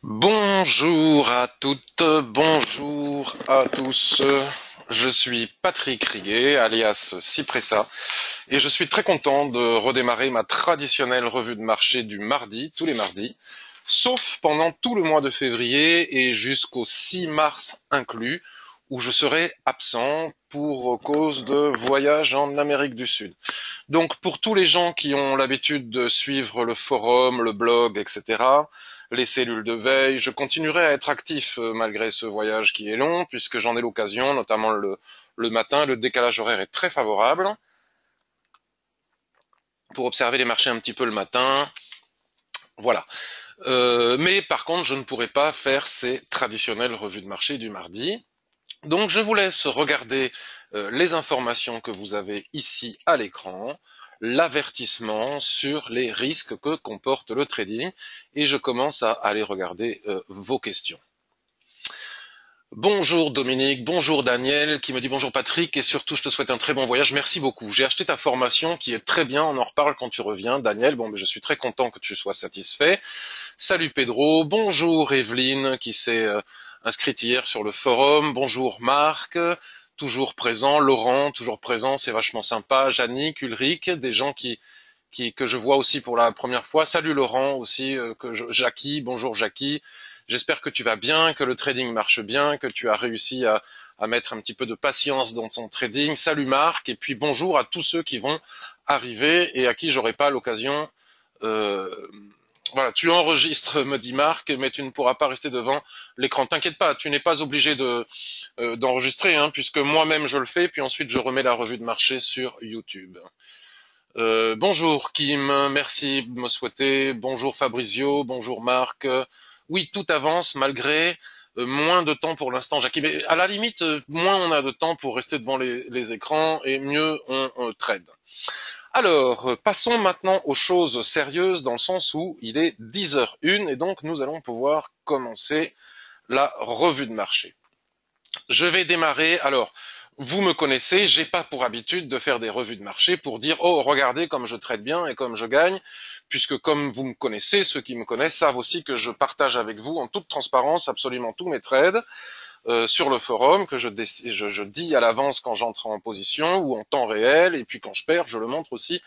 Bonjour à toutes, bonjour à tous. Je suis Patrick Riguet, alias Cipressa, et je suis très content de redémarrer ma traditionnelle revue de marché du mardi, tous les mardis, sauf pendant tout le mois de février et jusqu'au 6 mars inclus, où je serai absent pour cause de voyage en Amérique du Sud. Donc pour tous les gens qui ont l'habitude de suivre le forum, le blog, etc., les cellules de veille, je continuerai à être actif malgré ce voyage qui est long, puisque j'en ai l'occasion, notamment le matin, le décalage horaire est très favorable pour observer les marchés un petit peu le matin. Voilà. Mais par contre, je ne pourrai pas faire ces traditionnelles revues de marché du mardi. Donc je vous laisse regarder les informations que vous avez ici à l'écran, l'avertissement sur les risques que comporte le trading, et je commence à aller regarder vos questions. Bonjour Dominique, bonjour Daniel, qui me dit bonjour Patrick, et surtout je te souhaite un très bon voyage, merci beaucoup. J'ai acheté ta formation qui est très bien, on en reparle quand tu reviens. Daniel, bon, mais je suis très content que tu sois satisfait. Salut Pedro, bonjour Evelyne, qui s'est inscrite hier sur le forum, bonjour Marc, toujours présent, Laurent, toujours présent, c'est vachement sympa, Jannick, Ulrich, des gens que je vois aussi pour la première fois. Salut Laurent aussi, Jackie, bonjour Jackie. J'espère que tu vas bien, que le trading marche bien, que tu as réussi à mettre un petit peu de patience dans ton trading. Salut Marc, et puis bonjour à tous ceux qui vont arriver et à qui j'aurai pas l'occasion. Euh, voilà, tu enregistres, me dit Marc, mais tu ne pourras pas rester devant l'écran. T'inquiète pas, tu n'es pas obligé d'enregistrer, hein, puisque moi-même je le fais, puis ensuite je remets la revue de marché sur YouTube. Bonjour Kim, merci de me souhaiter. Bonjour Fabrizio, bonjour Marc. Oui, tout avance malgré moins de temps pour l'instant, Jackie. Mais à la limite, moins on a de temps pour rester devant les écrans et mieux on trade. Alors, passons maintenant aux choses sérieuses dans le sens où il est 10h01 et donc nous allons pouvoir commencer la revue de marché. Je vais démarrer. Alors, vous me connaissez, j'ai pas pour habitude de faire des revues de marché pour dire oh regardez comme je trade bien et comme je gagne, puisque comme vous me connaissez, ceux qui me connaissent savent aussi que je partage avec vous en toute transparence absolument tous mes trades sur le forum, que je dis à l'avance quand j'entre en position ou en temps réel, et puis quand je perds, je le montre aussi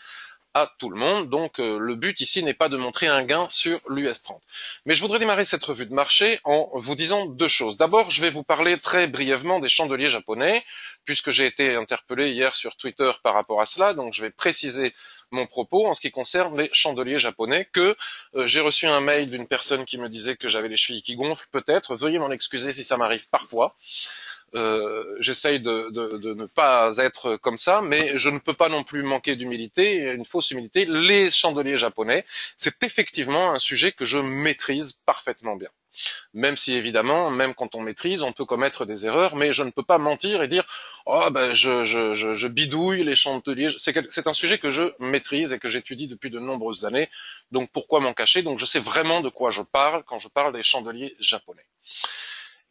à tout le monde. Donc le but ici n'est pas de montrer un gain sur l'US 30. Mais je voudrais démarrer cette revue de marché en vous disant deux choses. D'abord, je vais vous parler très brièvement des chandeliers japonais, puisque j'ai été interpellé hier sur Twitter par rapport à cela. Donc je vais préciser mon propos en ce qui concerne les chandeliers japonais, que j'ai reçu un mail d'une personne qui me disait que j'avais les chevilles qui gonflent, peut-être, veuillez m'en excuser si ça m'arrive parfois. J'essaye de ne pas être comme ça, mais je ne peux pas non plus manquer d'humilité, une fausse humilité. Les chandeliers japonais, c'est effectivement un sujet que je maîtrise parfaitement bien. Même si évidemment, même quand on maîtrise, on peut commettre des erreurs, mais je ne peux pas mentir et dire oh ben je bidouille les chandeliers. C'est un sujet que je maîtrise et que j'étudie depuis de nombreuses années. Donc pourquoi m'en cacher? Donc je sais vraiment de quoi je parle quand je parle des chandeliers japonais.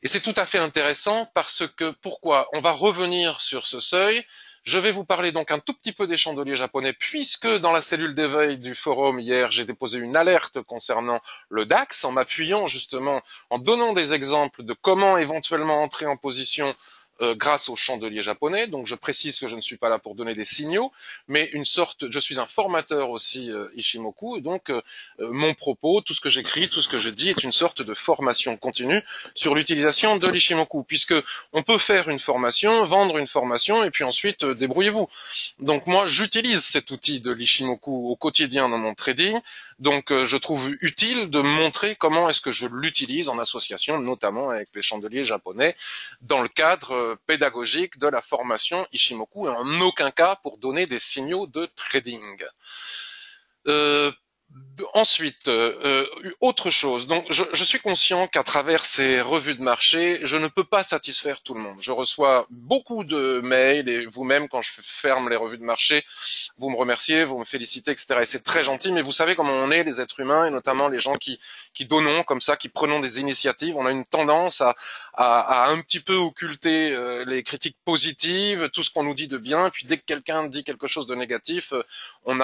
Et c'est tout à fait intéressant parce que pourquoi? On va revenir sur ce seuil. Je vais vous parler donc un tout petit peu des chandeliers japonais, puisque dans la cellule d'éveil du forum hier, j'ai déposé une alerte concernant le DAX, en m'appuyant justement, en donnant des exemples de comment éventuellement entrer en position grâce aux chandeliers japonais. Donc je précise que je ne suis pas là pour donner des signaux, mais une sorte, je suis un formateur aussi Ishimoku, et donc mon propos, tout ce que j'écris, tout ce que je dis est une sorte de formation continue sur l'utilisation de l'Ishimoku, puisque on peut faire une formation, vendre une formation, et puis ensuite débrouillez-vous. Donc moi, j'utilise cet outil de l'Ishimoku au quotidien dans mon trading, donc je trouve utile de montrer comment est-ce que je l'utilise en association, notamment avec les chandeliers japonais, dans le cadre pédagogique de la formation Ishimoku, et en aucun cas pour donner des signaux de trading. Euh, Ensuite, autre chose. Donc, je suis conscient qu'à travers ces revues de marché, je ne peux pas satisfaire tout le monde. Je reçois beaucoup de mails et vous-même, quand je ferme les revues de marché, vous me remerciez, vous me félicitez, etc. Et c'est très gentil, mais vous savez comment on est, les êtres humains, et notamment les gens qui donnons comme ça, qui prenons des initiatives. On a une tendance à un petit peu occulter les critiques positives, tout ce qu'on nous dit de bien, puis dès que quelqu'un dit quelque chose de négatif, on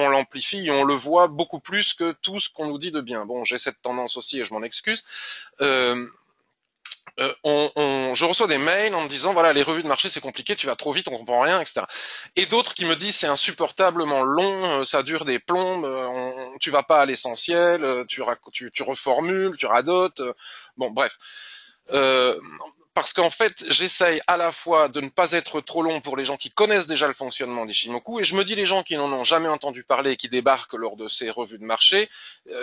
l'amplifie et on le voit beaucoup plus que tout ce qu'on nous dit de bien. Bon, j'ai cette tendance aussi et je m'en excuse. Euh, je reçois des mails en me disant voilà, les revues de marché c'est compliqué, tu vas trop vite, on comprend rien, etc. Et d'autres qui me disent c'est insupportablement long, ça dure des plombes, tu vas pas à l'essentiel, tu reformules, tu radotes. Bon, bref. Euh, Parce qu'en fait, j'essaye à la fois de ne pas être trop long pour les gens qui connaissent déjà le fonctionnement d'Ishimoku, et je me dis les gens qui n'en ont jamais entendu parler et qui débarquent lors de ces revues de marché,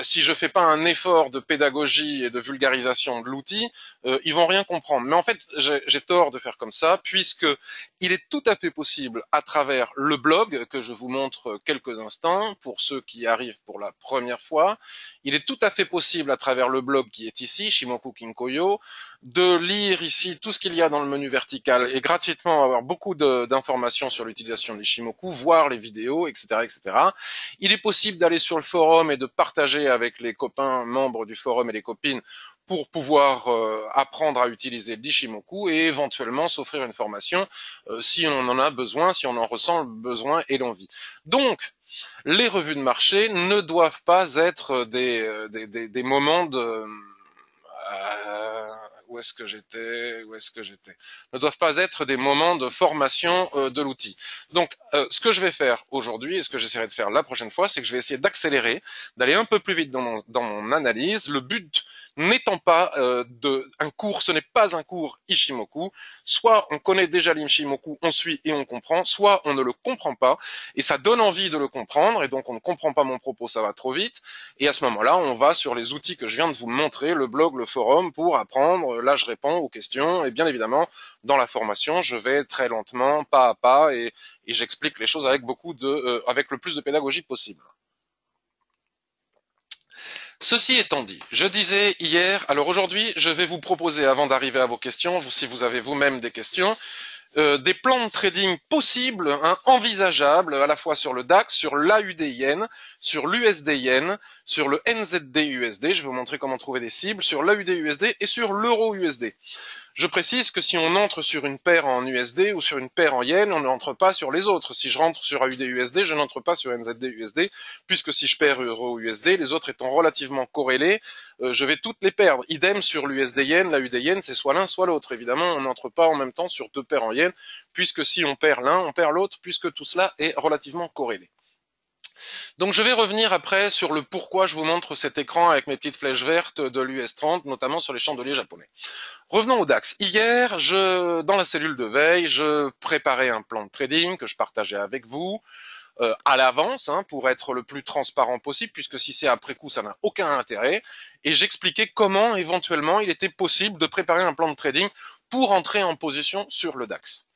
si je fais pas un effort de pédagogie et de vulgarisation de l'outil, ils vont rien comprendre. Mais en fait, j'ai tort de faire comme ça, puisque il est tout à fait possible, à travers le blog que je vous montre quelques instants, pour ceux qui arrivent pour la première fois, il est tout à fait possible à travers le blog qui est ici, Shimoku Kinkoyo, de lire ici tout ce qu'il y a dans le menu vertical et gratuitement avoir beaucoup d'informations sur l'utilisation de l'Ishimoku, voir les vidéos, etc., etc. Il est possible d'aller sur le forum et de partager avec les copains membres du forum et les copines pour pouvoir apprendre à utiliser l'Ishimoku et éventuellement s'offrir une formation si on en a besoin, si on en ressent le besoin et l'envie. Donc, les revues de marché ne doivent pas être des moments de où est-ce que j'étais, ne doivent pas être des moments de formation de l'outil. Donc, ce que je vais faire aujourd'hui et ce que j'essaierai de faire la prochaine fois, c'est que je vais essayer d'accélérer, d'aller un peu plus vite dans mon analyse. Le but n'étant pas un cours, ce n'est pas un cours Ishimoku. Soit on connaît déjà l'Ishimoku, on suit et on comprend, soit on ne le comprend pas et ça donne envie de le comprendre et donc on ne comprend pas mon propos, ça va trop vite. Et à ce moment-là, on va sur les outils que je viens de vous montrer, le blog, le forum, pour apprendre. Là, je réponds aux questions et bien évidemment, dans la formation, je vais très lentement, pas à pas, et j'explique les choses avec avec le plus de pédagogie possible. Ceci étant dit, je disais hier, alors aujourd'hui, je vais vous proposer, avant d'arriver à vos questions, si vous avez vous-même des questions, des plans de trading possibles, envisageables, à la fois sur le DAX, sur l'AUD-Yen, sur l'USD-Yen, sur le NZD-USD, je vais vous montrer comment trouver des cibles, sur l'AUD-USD et sur l'Euro-USD. Je précise que si on entre sur une paire en USD ou sur une paire en Yen, on n'entre pas sur les autres. Si je rentre sur AUD-USD, je n'entre pas sur NZD-USD, puisque si je perds Euro-USD, les autres étant relativement corrélés, je vais toutes les perdre. Idem sur l'USD-Yen, l'AUD-Yen, c'est soit l'un, soit l'autre. Évidemment, on n'entre pas en même temps sur deux paires en Yen, puisque si on perd l'un, on perd l'autre, puisque tout cela est relativement corrélé. Donc je vais revenir après sur le pourquoi je vous montre cet écran avec mes petites flèches vertes de l'US 30, notamment sur les chandeliers japonais. Revenons au DAX. Hier, dans la cellule de veille, je préparais un plan de trading que je partageais avec vous à l'avance pour être le plus transparent possible, puisque si c'est après coup, ça n'a aucun intérêt. Et j'expliquais comment éventuellement il était possible de préparer un plan de trading pour entrer en position sur le DAX.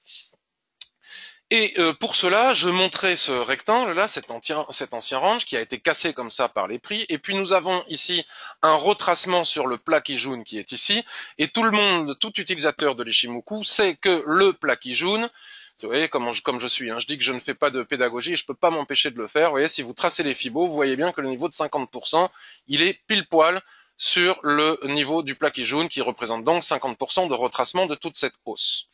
Et pour cela, je montrais ce rectangle-là, cet ancien range qui a été cassé comme ça par les prix. Et puis nous avons ici un retracement sur le plat Kijun qui est ici. Et tout le monde, tout utilisateur de l'Ishimoku sait que le plat Kijun, vous voyez comme je suis, je dis que je ne fais pas de pédagogie et je ne peux pas m'empêcher de le faire. Vous voyez, si vous tracez les Fibos, vous voyez bien que le niveau de 50%, il est pile poil sur le niveau du plat Kijun qui représente donc 50% de retracement de toute cette hausse.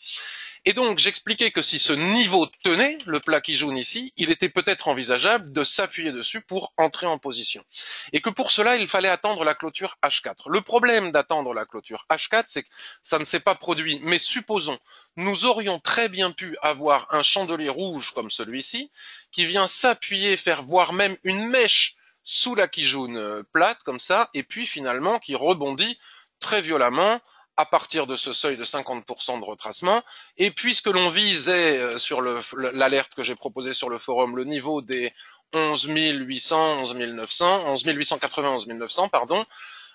Et donc j'expliquais que si ce niveau tenait, le plat Kijun ici, il était peut-être envisageable de s'appuyer dessus pour entrer en position. Et que pour cela, il fallait attendre la clôture H4. Le problème d'attendre la clôture H4, c'est que ça ne s'est pas produit. Mais supposons, nous aurions très bien pu avoir un chandelier rouge comme celui-ci, qui vient s'appuyer, faire voir même une mèche sous la Kijun plate, comme ça, et puis finalement qui rebondit très violemment à partir de ce seuil de 50% de retracement. Et puisque l'on visait sur l'alerte que j'ai proposée sur le forum, le niveau des 11 800, 11 900, 11 880, 11 900, pardon,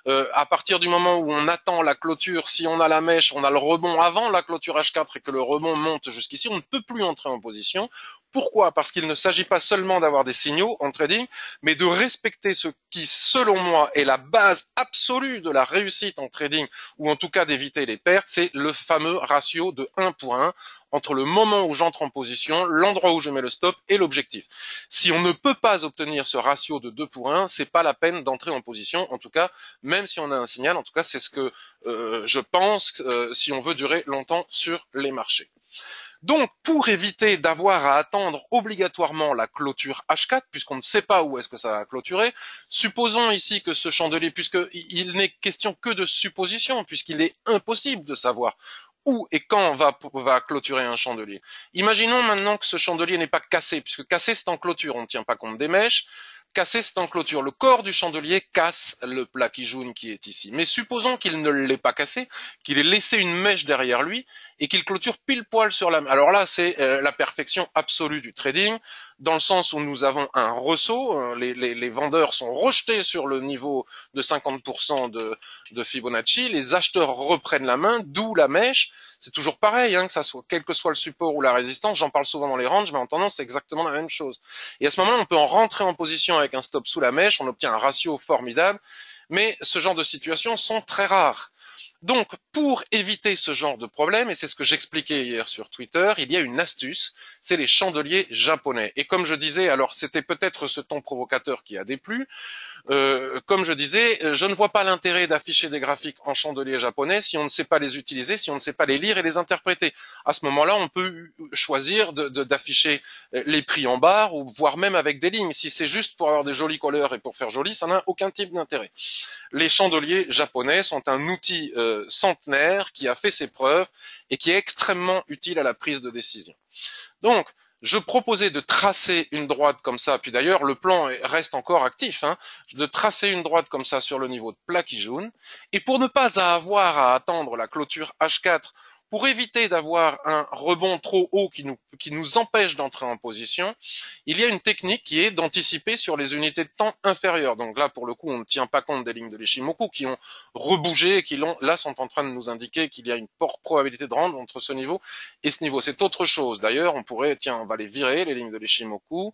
à partir du moment où on attend la clôture, si on a la mèche, on a le rebond avant la clôture H4 et que le rebond monte jusqu'ici, on ne peut plus entrer en position. Pourquoi? Parce qu'il ne s'agit pas seulement d'avoir des signaux en trading, mais de respecter ce qui, selon moi, est la base absolue de la réussite en trading, ou en tout cas d'éviter les pertes, c'est le fameux ratio de 1 pour 1 entre le moment où j'entre en position, l'endroit où je mets le stop et l'objectif. Si on ne peut pas obtenir ce ratio de 2 pour 1, c'est pas la peine d'entrer en position, en tout cas, même si on a un signal, en tout cas, c'est ce que je pense si on veut durer longtemps sur les marchés. Donc, pour éviter d'avoir à attendre obligatoirement la clôture H4, puisqu'on ne sait pas où est-ce que ça va clôturer, supposons ici que ce chandelier, puisqu'il n'est question que de supposition, puisqu'il est impossible de savoir où et quand va clôturer un chandelier. Imaginons maintenant que ce chandelier n'est pas cassé, puisque cassé c'est en clôture, on ne tient pas compte des mèches. Cassé, c'est en clôture. Le corps du chandelier casse le plaquis-jaune qui est ici. Mais supposons qu'il ne l'ait pas cassé, qu'il ait laissé une mèche derrière lui et qu'il clôture pile poil sur la... Alors là, c'est la perfection absolue du trading, dans le sens où nous avons un ressaut, les vendeurs sont rejetés sur le niveau de 50% de Fibonacci, les acheteurs reprennent la main, d'où la mèche. C'est toujours pareil, hein, que ça soit, quel que soit le support ou la résistance, j'en parle souvent dans les ranges, mais en tendance, c'est exactement la même chose. Et à ce moment-là, on peut en rentrer en position avec un stop sous la mèche, on obtient un ratio formidable, mais ce genre de situations sont très rares. Donc, pour éviter ce genre de problème, et c'est ce que j'expliquais hier sur Twitter, il y a une astuce, c'est les chandeliers japonais. Et comme je disais, alors c'était peut-être ce ton provocateur qui a déplu, comme je disais, je ne vois pas l'intérêt d'afficher des graphiques en chandelier japonais si on ne sait pas les utiliser, si on ne sait pas les lire et les interpréter. À ce moment-là, on peut choisir d'afficher les prix en barre ou voire même avec des lignes. Si c'est juste pour avoir des jolies couleurs et pour faire joli, ça n'a aucun type d'intérêt. Les chandeliers japonais sont un outil centenaire qui a fait ses preuves et qui est extrêmement utile à la prise de décision. Donc, je proposais de tracer une droite comme ça, puis d'ailleurs le plan reste encore actif, hein, de tracer une droite comme ça sur le niveau de plaquis-jaune, et pour ne pas avoir à attendre la clôture H4, pour éviter d'avoir un rebond trop haut qui nous empêche d'entrer en position, il y a une technique qui est d'anticiper sur les unités de temps inférieures. Donc là, pour le coup, on ne tient pas compte des lignes de l'Ishimoku qui ont rebougé et qui là sont en train de nous indiquer qu'il y a une probabilité de rendre entre ce niveau et ce niveau. C'est autre chose. D'ailleurs, on pourrait, tiens, on va les virer, les lignes de l'Ishimoku,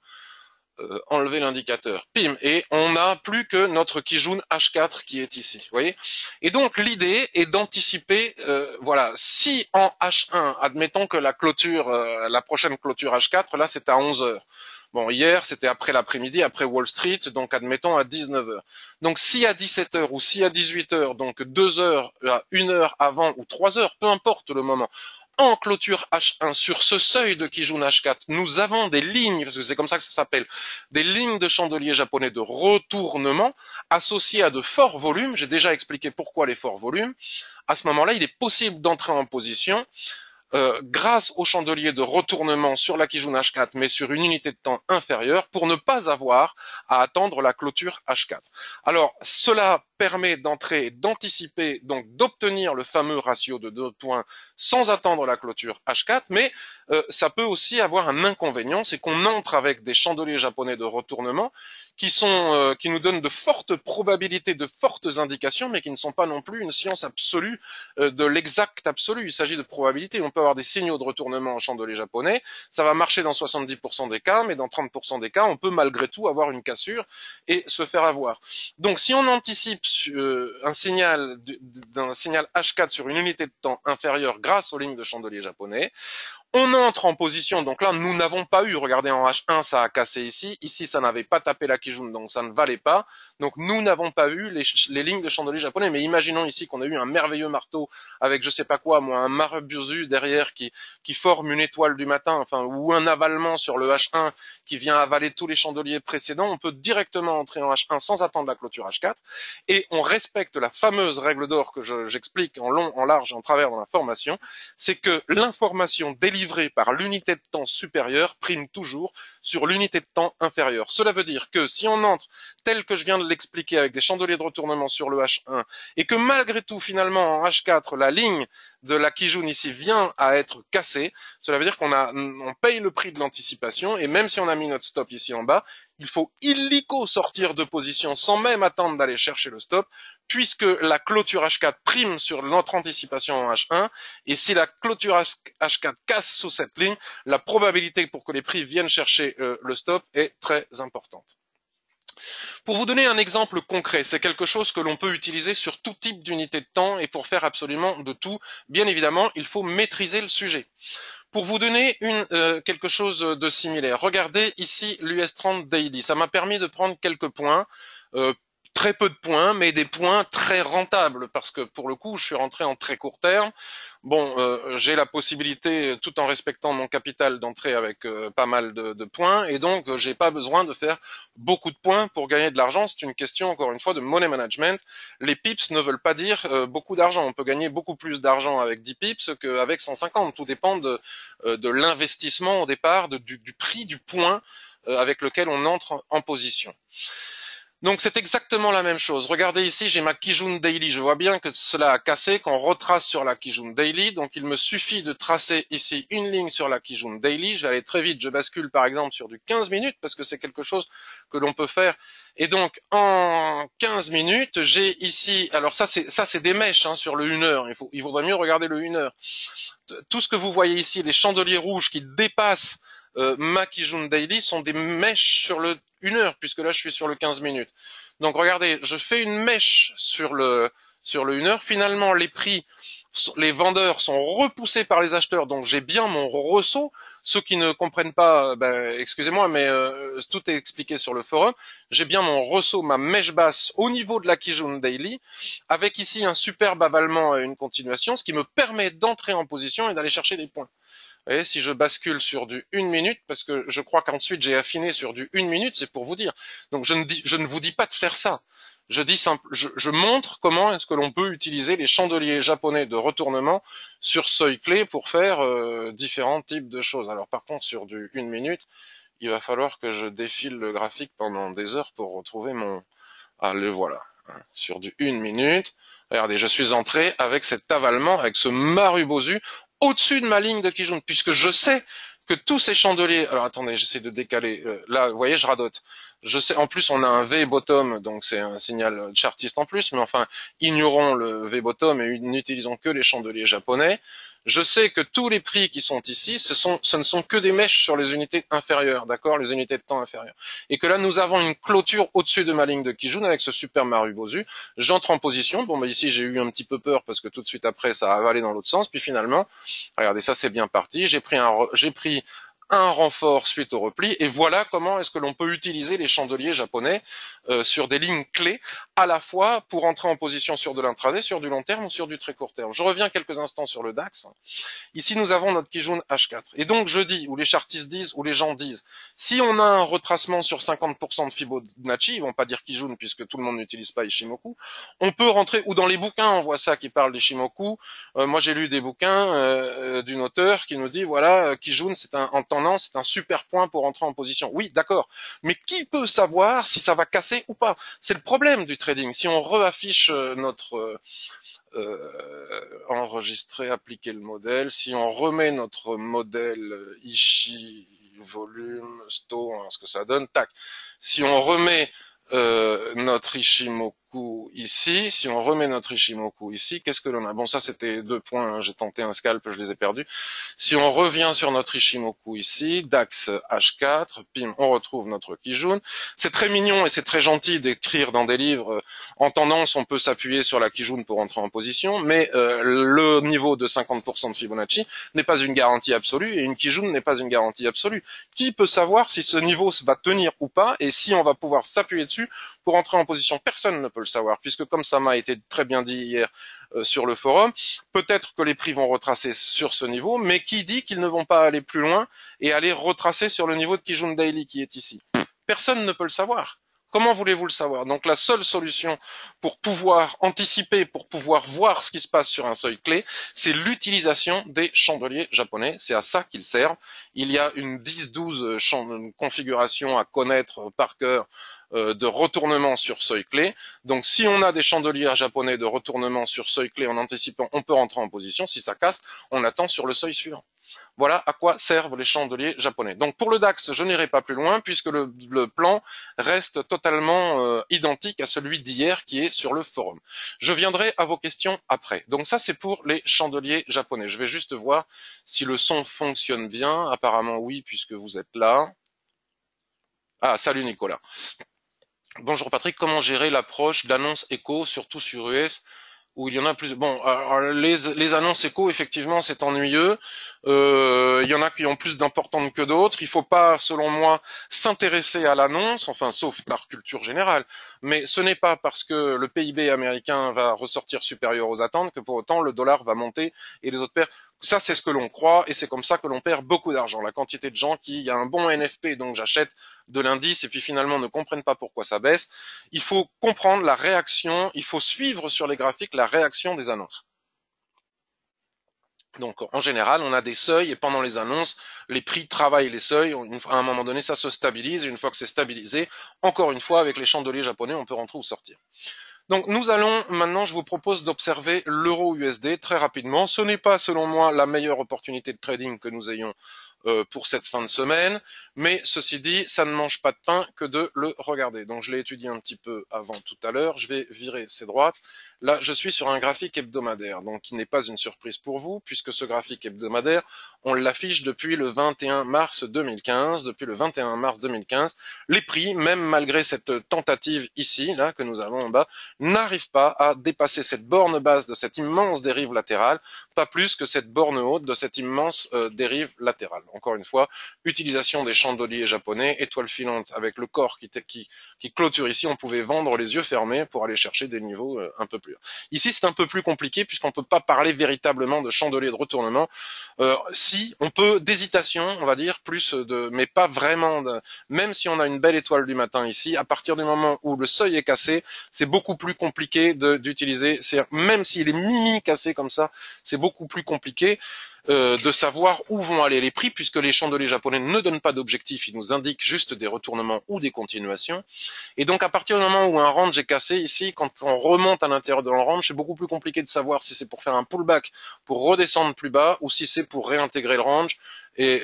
enlever l'indicateur, pim, et on n'a plus que notre Kijun H4 qui est ici, vous voyez. Et donc l'idée est d'anticiper, voilà, si en H1, admettons que la clôture, la prochaine clôture H4, là c'est à 11 heures. Bon, hier c'était après l'après-midi, après Wall Street, donc admettons à 19 heures. Donc si à 17 heures ou si à 18 heures, donc 2 heures, 1 heure avant ou 3 heures, peu importe le moment, en clôture H1 sur ce seuil de Kijun H4, nous avons des lignes, parce que c'est comme ça que ça s'appelle, des lignes de chandelier japonais de retournement associées à de forts volumes. J'ai déjà expliqué pourquoi les forts volumes. À ce moment-là, il est possible d'entrer en position grâce au chandelier de retournement sur la Kijun H4, mais sur une unité de temps inférieure, pour ne pas avoir à attendre la clôture H4. Alors, cela permet d'entrer et d'anticiper, donc d'obtenir le fameux ratio de 2 points sans attendre la clôture H4, mais ça peut aussi avoir un inconvénient, c'est qu'on entre avec des chandeliers japonais de retournement qui nous donnent de fortes probabilités, de fortes indications, mais qui ne sont pas non plus une science absolue de l'exact absolu. Il s'agit de probabilités. On peut avoir des signaux de retournement en chandelier japonais, ça va marcher dans 70% des cas, mais dans 30% des cas, on peut malgré tout avoir une cassure et se faire avoir. Donc si on anticipe un signal H4 sur une unité de temps inférieure grâce aux lignes de chandelier japonais, on entre en position, donc là nous n'avons pas eu, regardez en H1 ça a cassé ici ça n'avait pas tapé la Kijun, donc ça ne valait pas, donc nous n'avons pas eu les lignes de chandelier japonais, mais imaginons ici qu'on a eu un merveilleux marteau avec je sais pas quoi, moi un Marubuzu derrière qui forme une étoile du matin, enfin ou un avalement sur le H1 qui vient avaler tous les chandeliers précédents, on peut directement entrer en H1 sans attendre la clôture H4, et on respecte la fameuse règle d'or que j'explique en long, en large et en travers dans la formation, c'est que l'information délivrée par l'unité de temps supérieure prime toujours sur l'unité de temps inférieure. Cela veut dire que si on entre tel que je viens de l'expliquer avec des chandeliers de retournement sur le H1 et que malgré tout finalement en H4 la ligne de la Kijun ici vient à être cassée, cela veut dire on paye le prix de l'anticipation et même si on a mis notre stop ici en bas, il faut illico sortir de position sans même attendre d'aller chercher le stop puisque la clôture H4 prime sur notre anticipation en H1 et si la clôture H4 casse sous cette ligne, la probabilité pour que les prix viennent chercher le stop est très importante. Pour vous donner un exemple concret, c'est quelque chose que l'on peut utiliser sur tout type d'unité de temps et pour faire absolument de tout. Bien évidemment, il faut maîtriser le sujet. Pour vous donner quelque chose de similaire, regardez ici l'US 30 Daily. Ça m'a permis de prendre quelques points très peu de points, mais des points très rentables, parce que pour le coup, je suis rentré en très court terme. Bon, j'ai la possibilité, tout en respectant mon capital, d'entrer avec pas mal de points, et donc j'ai pas besoin de faire beaucoup de points pour gagner de l'argent. C'est une question, encore une fois, de money management. Les pips ne veulent pas dire beaucoup d'argent. On peut gagner beaucoup plus d'argent avec 10 pips qu'avec 150. Tout dépend de l'investissement au départ, du prix du point avec lequel on entre en position. Donc c'est exactement la même chose. Regardez ici, j'ai ma Kijun Daily. Je vois bien que cela a cassé, qu'on retrace sur la Kijun Daily. Donc il me suffit de tracer ici une ligne sur la Kijun Daily. Je vais aller très vite. Je bascule par exemple sur du 15 minutes parce que c'est quelque chose que l'on peut faire. Et donc en 15 minutes, j'ai ici, alors ça c'est des mèches hein, sur le 1 heure. Il vaudrait mieux regarder le 1 heure. Tout ce que vous voyez ici, les chandeliers rouges qui dépassent ma Kijun Daily sont des mèches sur le 1 heure, puisque là je suis sur le 15 minutes. Donc regardez, je fais une mèche sur le 1 heure. Finalement, les prix, les vendeurs sont repoussés par les acheteurs, donc j'ai bien mon ressaut. Ceux qui ne comprennent pas, excusez-moi, mais tout est expliqué sur le forum. J'ai bien mon ressaut, ma mèche basse au niveau de la Kijun Daily, avec ici un superbe avalement et une continuation, ce qui me permet d'entrer en position et d'aller chercher des points. Vous voyez, si je bascule sur du 1 minute, parce que je crois qu'ensuite j'ai affiné sur du 1 minute, c'est pour vous dire. Donc je ne vous dis pas de faire ça. Je dis simple, je montre comment est-ce que l'on peut utiliser les chandeliers japonais de retournement sur seuil clé pour faire différents types de choses. Alors par contre, sur du 1 minute, il va falloir que je défile le graphique pendant des heures pour retrouver mon... Ah, le voilà. Sur du 1 minute. Regardez, je suis entré avec cet avalement, avec ce marubozu au-dessus de ma ligne de Kijun, puisque je sais que tous ces chandeliers, alors attendez, j'essaie de décaler, là, vous voyez, je radote. Je sais, en plus, on a un V-bottom, donc c'est un signal chartiste en plus, mais enfin, ignorons le V-bottom et n'utilisons que les chandeliers japonais. Je sais que tous les prix qui sont ici, ce ne sont que des mèches sur les unités inférieures, d'accord, les unités de temps inférieures. Et que là, nous avons une clôture au-dessus de ma ligne de Kijun avec ce super Marubozu. J'entre en position. Bon, bah ici, j'ai eu un petit peu peur parce que tout de suite après, ça a avalé dans l'autre sens. Puis finalement, regardez, ça c'est bien parti. J'ai pris un renfort suite au repli, et voilà comment est-ce que l'on peut utiliser les chandeliers japonais sur des lignes clés, à la fois pour entrer en position sur de l'intraday, sur du long terme ou sur du très court terme. Je reviens quelques instants sur le DAX. Ici, nous avons notre Kijun H4. Et donc, je dis, ou les chartistes disent, ou les gens disent, si on a un retracement sur 50% de Fibonacci, ils vont pas dire Kijun puisque tout le monde n'utilise pas Ishimoku, on peut rentrer, ou dans les bouquins, on voit ça qui parle d'Ishimoku. Moi, j'ai lu des bouquins d'une auteure qui nous dit, voilà, Kijun, en tendance, c'est un super point pour entrer en position. Oui, d'accord. Mais qui peut savoir si ça va casser ou pas? C'est le problème du trading. Si on réaffiche notre enregistrer, appliquer le modèle. Si on remet notre modèle Ishi, volume, Sto, hein, ce que ça donne, tac. Si on remet notre Ishimoku ici, si on remet notre Ishimoku ici, qu'est-ce que l'on a? Bon, ça c'était 2 points, hein, j'ai tenté un scalp, je les ai perdus. Si on revient sur notre Ishimoku ici, DAX H4, pim, on retrouve notre Kijun. C'est très mignon et c'est très gentil d'écrire dans des livres. En tendance, on peut s'appuyer sur la Kijun pour entrer en position, mais le niveau de 50% de Fibonacci n'est pas une garantie absolue et une Kijun n'est pas une garantie absolue. Qui peut savoir si ce niveau va tenir ou pas et si on va pouvoir s'appuyer dessus pour entrer en position? Personne ne peut le savoir, puisque comme ça m'a été très bien dit hier sur le forum, peut-être que les prix vont retracer sur ce niveau, mais qui dit qu'ils ne vont pas aller plus loin et aller retracer sur le niveau de Kijun Daily qui est ici? Personne ne peut le savoir. Comment voulez-vous le savoir? Donc la seule solution pour pouvoir anticiper, pour pouvoir voir ce qui se passe sur un seuil clé, c'est l'utilisation des chandeliers japonais. C'est à ça qu'ils servent. Il y a une 10-12 configurations à connaître par cœur de retournement sur seuil clé. Donc si on a des chandeliers japonais de retournement sur seuil clé en anticipant, on peut rentrer en position. Si ça casse, on attend sur le seuil suivant. Voilà à quoi servent les chandeliers japonais. Donc pour le DAX, je n'irai pas plus loin puisque le plan reste totalement identique à celui d'hier qui est sur le forum. Je viendrai à vos questions après. Donc ça c'est pour les chandeliers japonais. Je vais juste voir si le son fonctionne bien. Apparemment oui puisque vous êtes là. Ah, salut Nicolas. Bonjour Patrick, comment gérer l'approche d'annonces écho, surtout sur US où il y en a plus. Bon, alors les annonces écho, effectivement, c'est ennuyeux. Il y en a qui ont plus d'importance que d'autres. Il faut pas, selon moi, s'intéresser à l'annonce, enfin, sauf par culture générale. Mais ce n'est pas parce que le PIB américain va ressortir supérieur aux attentes que pour autant le dollar va monter et les autres paires. Ça, c'est ce que l'on croit et c'est comme ça que l'on perd beaucoup d'argent. La quantité de gens qui, il y a un bon NFP, donc j'achète de l'indice et puis finalement ne comprennent pas pourquoi ça baisse. Il faut comprendre la réaction, il faut suivre sur les graphiques la réaction des annonces. Donc, en général, on a des seuils et pendant les annonces, les prix travaillent les seuils. À un moment donné, ça se stabilise. Et une fois que c'est stabilisé, encore une fois, avec les chandeliers japonais, on peut rentrer ou sortir. Donc, nous allons maintenant, je vous propose d'observer l'euro USD très rapidement. Ce n'est pas, selon moi, la meilleure opportunité de trading que nous ayons pour cette fin de semaine, mais ceci dit, ça ne mange pas de pain que de le regarder. Donc, je l'ai étudié un petit peu avant tout à l'heure. Je vais virer ces droites. Là, je suis sur un graphique hebdomadaire, donc qui n'est pas une surprise pour vous, puisque ce graphique hebdomadaire, on l'affiche depuis le 21 mars 2015. Depuis le 21 mars 2015, les prix, même malgré cette tentative ici, là, que nous avons en bas, n'arrivent pas à dépasser cette borne basse de cette immense dérive latérale, pas plus que cette borne haute de cette immense dérive latérale. Encore une fois, utilisation des chandeliers japonais, étoile filante avec le corps qui clôture ici, on pouvait vendre les yeux fermés pour aller chercher des niveaux un peu plus hauts. Ici, c'est un peu plus compliqué puisqu'on ne peut pas parler véritablement de chandelier de retournement. Si, on peut d'hésitation, on va dire, mais pas vraiment. Même si on a une belle étoile du matin ici, à partir du moment où le seuil est cassé, c'est beaucoup plus compliqué d'utiliser. Même s'il est mimi cassé comme ça, c'est beaucoup plus compliqué de savoir où vont aller les prix, puisque les chandeliers japonais ne donnent pas d'objectif, ils nous indiquent juste des retournements ou des continuations. Et donc à partir du moment où un range est cassé ici, quand on remonte à l'intérieur de le range, c'est beaucoup plus compliqué de savoir si c'est pour faire un pullback, pour redescendre plus bas, ou si c'est pour réintégrer le range et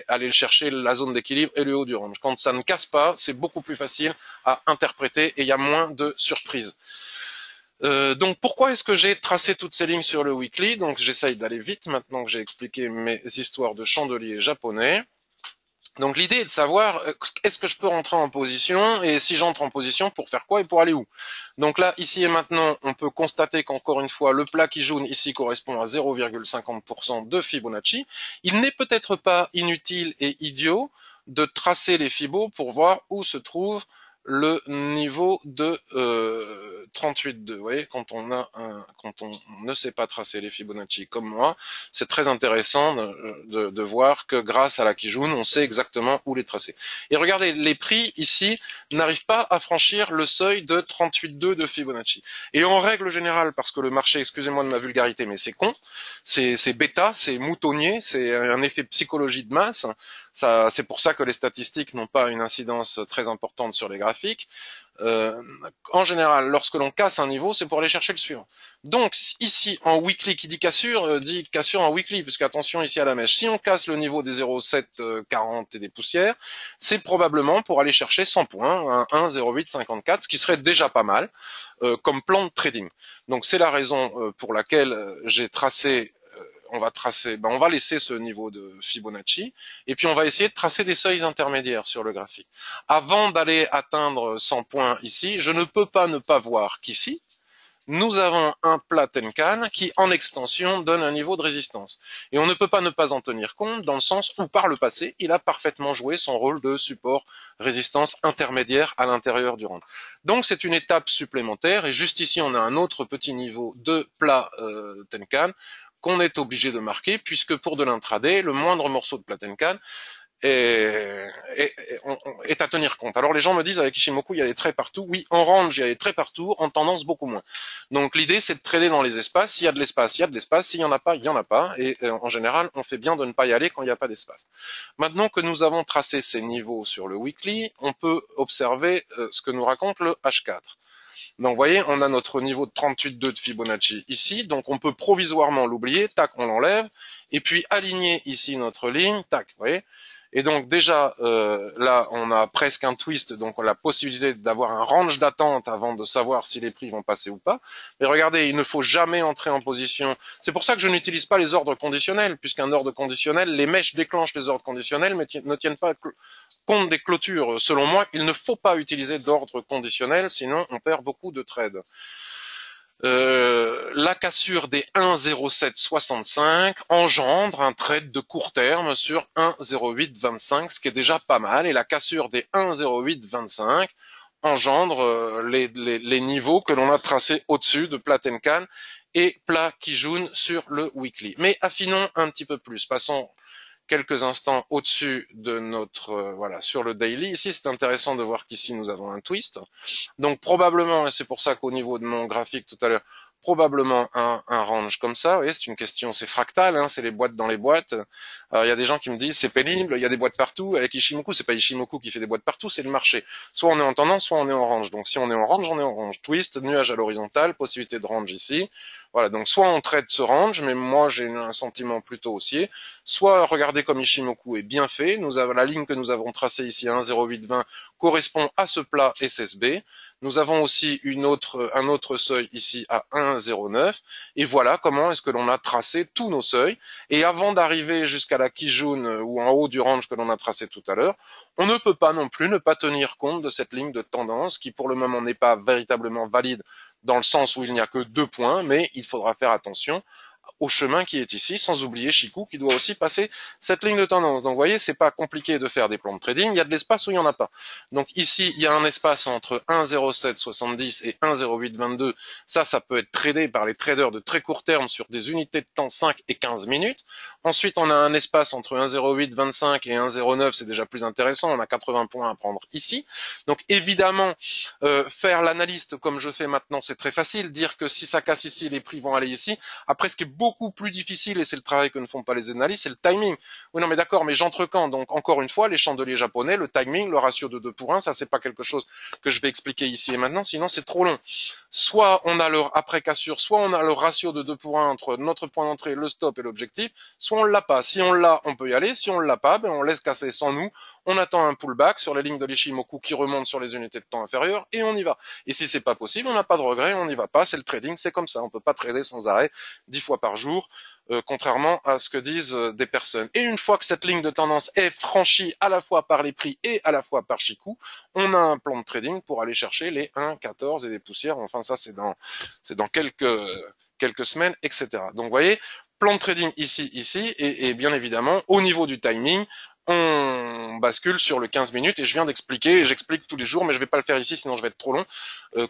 aller chercher la zone d'équilibre et le haut du range. Quand ça ne casse pas, c'est beaucoup plus facile à interpréter et il y a moins de surprises. Donc pourquoi est-ce que j'ai tracé toutes ces lignes sur le weekly? Donc j'essaye d'aller vite maintenant que j'ai expliqué mes histoires de chandeliers japonais. Donc l'idée est de savoir est-ce que je peux rentrer en position et si j'entre en position pour faire quoi et pour aller où. Donc là ici et maintenant on peut constater qu'encore une fois le plat qui jaune ici correspond à 0,50% de Fibonacci. Il n'est peut-être pas inutile et idiot de tracer les Fibos pour voir où se trouve le niveau de 38,2. Vous voyez, quand on ne sait pas tracer les Fibonacci comme moi, c'est très intéressant de voir que grâce à la Kijun, on sait exactement où les tracer. Et regardez, les prix ici n'arrivent pas à franchir le seuil de 38,2 de Fibonacci. Et en règle générale, parce que le marché, excusez-moi de ma vulgarité, mais c'est con, c'est bêta, c'est moutonnier, c'est un effet psychologie de masse. C'est pour ça que les statistiques n'ont pas une incidence très importante sur les graphiques. En général, lorsque l'on casse un niveau, c'est pour aller chercher le suivant. Donc ici, en weekly, qui dit cassure en weekly, puisque attention ici à la mèche, si on casse le niveau des 0,740 et des poussières, c'est probablement pour aller chercher 100 points, un 1,0854, ce qui serait déjà pas mal comme plan de trading. Donc c'est la raison pour laquelle j'ai tracé on va laisser ce niveau de Fibonacci et puis on va essayer de tracer des seuils intermédiaires sur le graphique. Avant d'aller atteindre 100 points ici, je ne peux pas ne pas voir qu'ici, nous avons un plat Tenkan qui, en extension, donne un niveau de résistance. Et on ne peut pas ne pas en tenir compte dans le sens où, par le passé, il a parfaitement joué son rôle de support résistance intermédiaire à l'intérieur du range. Donc c'est une étape supplémentaire et juste ici, on a un autre petit niveau de plat Tenkan qu'on est obligé de marquer puisque pour de l'intraday, le moindre morceau de plat Tenkan est à tenir compte. Alors les gens me disent avec Ishimoku il y a des traits partout. Oui, en range il y a des traits partout, en tendance beaucoup moins. Donc l'idée c'est de trader dans les espaces. S'il y a de l'espace, il y a de l'espace. S'il y en a pas, il y en a pas. Et en général, on fait bien de ne pas y aller quand il n'y a pas d'espace. Maintenant que nous avons tracé ces niveaux sur le weekly, on peut observer ce que nous raconte le H4. Donc vous voyez, on a notre niveau de 38,2 de Fibonacci ici, donc on peut provisoirement l'oublier, tac, on l'enlève, et puis aligner ici notre ligne, tac, vous voyez. Et donc déjà, là, on a presque un twist, donc on a la possibilité d'avoir un range d'attente avant de savoir si les prix vont passer ou pas. Mais regardez, il ne faut jamais entrer en position. C'est pour ça que je n'utilise pas les ordres conditionnels, puisqu'un ordre conditionnel, les mèches déclenchent les ordres conditionnels, mais ne tiennent pas compte des clôtures. Selon moi, il ne faut pas utiliser d'ordre conditionnel, sinon on perd beaucoup de trades. La cassure des 1,0765 engendre un trade de court terme sur 1,0825, ce qui est déjà pas mal, et la cassure des 1,0825 engendre les niveaux que l'on a tracés au-dessus de plat Tenkan et plat Kijun sur le weekly. Mais affinons un petit peu plus, passons quelques instants au-dessus de notre voilà sur le daily. Ici, c'est intéressant de voir qu'ici nous avons un twist. Donc probablement, et c'est pour ça qu'au niveau de mon graphique tout à l'heure, probablement un range comme ça. Vous voyez, c'est une question, c'est fractal, hein, c'est les boîtes dans les boîtes. Il y a des gens qui me disent c'est pénible, il y a des boîtes partout. Avec Ishimoku, c'est pas Ishimoku qui fait des boîtes partout, c'est le marché. Soit on est en tendance, soit on est en range. Donc si on est en range, on est en range. Twist, nuage à l'horizontale, possibilité de range ici. Voilà, donc soit on traite ce range, mais moi j'ai un sentiment plutôt haussier. Soit regardez comme Ishimoku est bien fait. Nous avons la ligne que nous avons tracée ici, 1,0820, correspond à ce plat SSB. Nous avons aussi un autre seuil ici à 1,09. Et voilà comment est-ce que l'on a tracé tous nos seuils. Et avant d'arriver jusqu'à la Kijun ou en haut du range que l'on a tracé tout à l'heure, on ne peut pas non plus ne pas tenir compte de cette ligne de tendance qui pour le moment n'est pas véritablement valide dans le sens où il n'y a que 2 points, mais il faudra faire attention au chemin qui est ici, sans oublier Chikou qui doit aussi passer cette ligne de tendance. Donc vous voyez, c'est pas compliqué de faire des plans de trading, il y a de l'espace ou il n'y en a pas. Donc ici, il y a un espace entre 1,0770 et 1,0822. Ça peut être tradé par les traders de très court terme sur des unités de temps 5 et 15 minutes. Ensuite, on a un espace entre 1,0825 et 1,09, c'est déjà plus intéressant, on a 80 points à prendre ici. Donc évidemment, faire l'analyste comme je fais maintenant, c'est très facile, dire que si ça casse ici, les prix vont aller ici. Après, ce qui est beaucoup plus difficile, et c'est le travail que ne font pas les analystes, c'est le timing. Oui, non, mais d'accord, mais j'entre quand? Donc, encore une fois, les chandeliers japonais, le timing, le ratio de 2 pour 1, ça, c'est pas quelque chose que je vais expliquer ici et maintenant, sinon c'est trop long. Soit on a le, après cassure, soit on a le ratio de 2 pour 1 entre notre point d'entrée, le stop et l'objectif, soit on l'a pas. Si on l'a, on peut y aller. Si on l'a pas, ben, on laisse casser sans nous. On attend un pullback sur les lignes de l'Ishimoku qui remontent sur les unités de temps inférieures et on y va. Et si c'est pas possible, on n'a pas de regret, on n'y va pas. C'est le trading, c'est comme ça. On peut pas trader sans arrêt 10 fois par jour, contrairement à ce que disent des personnes. Et une fois que cette ligne de tendance est franchie à la fois par les prix et à la fois par Chikou, on a un plan de trading pour aller chercher les 1,14 et des poussières. Enfin, ça, c'est dans quelques semaines, etc. Donc, vous voyez, plan de trading ici, et bien évidemment, au niveau du timing, on bascule sur le 15 minutes et je viens d'expliquer, et j'explique tous les jours, mais je vais pas le faire ici, sinon je vais être trop long,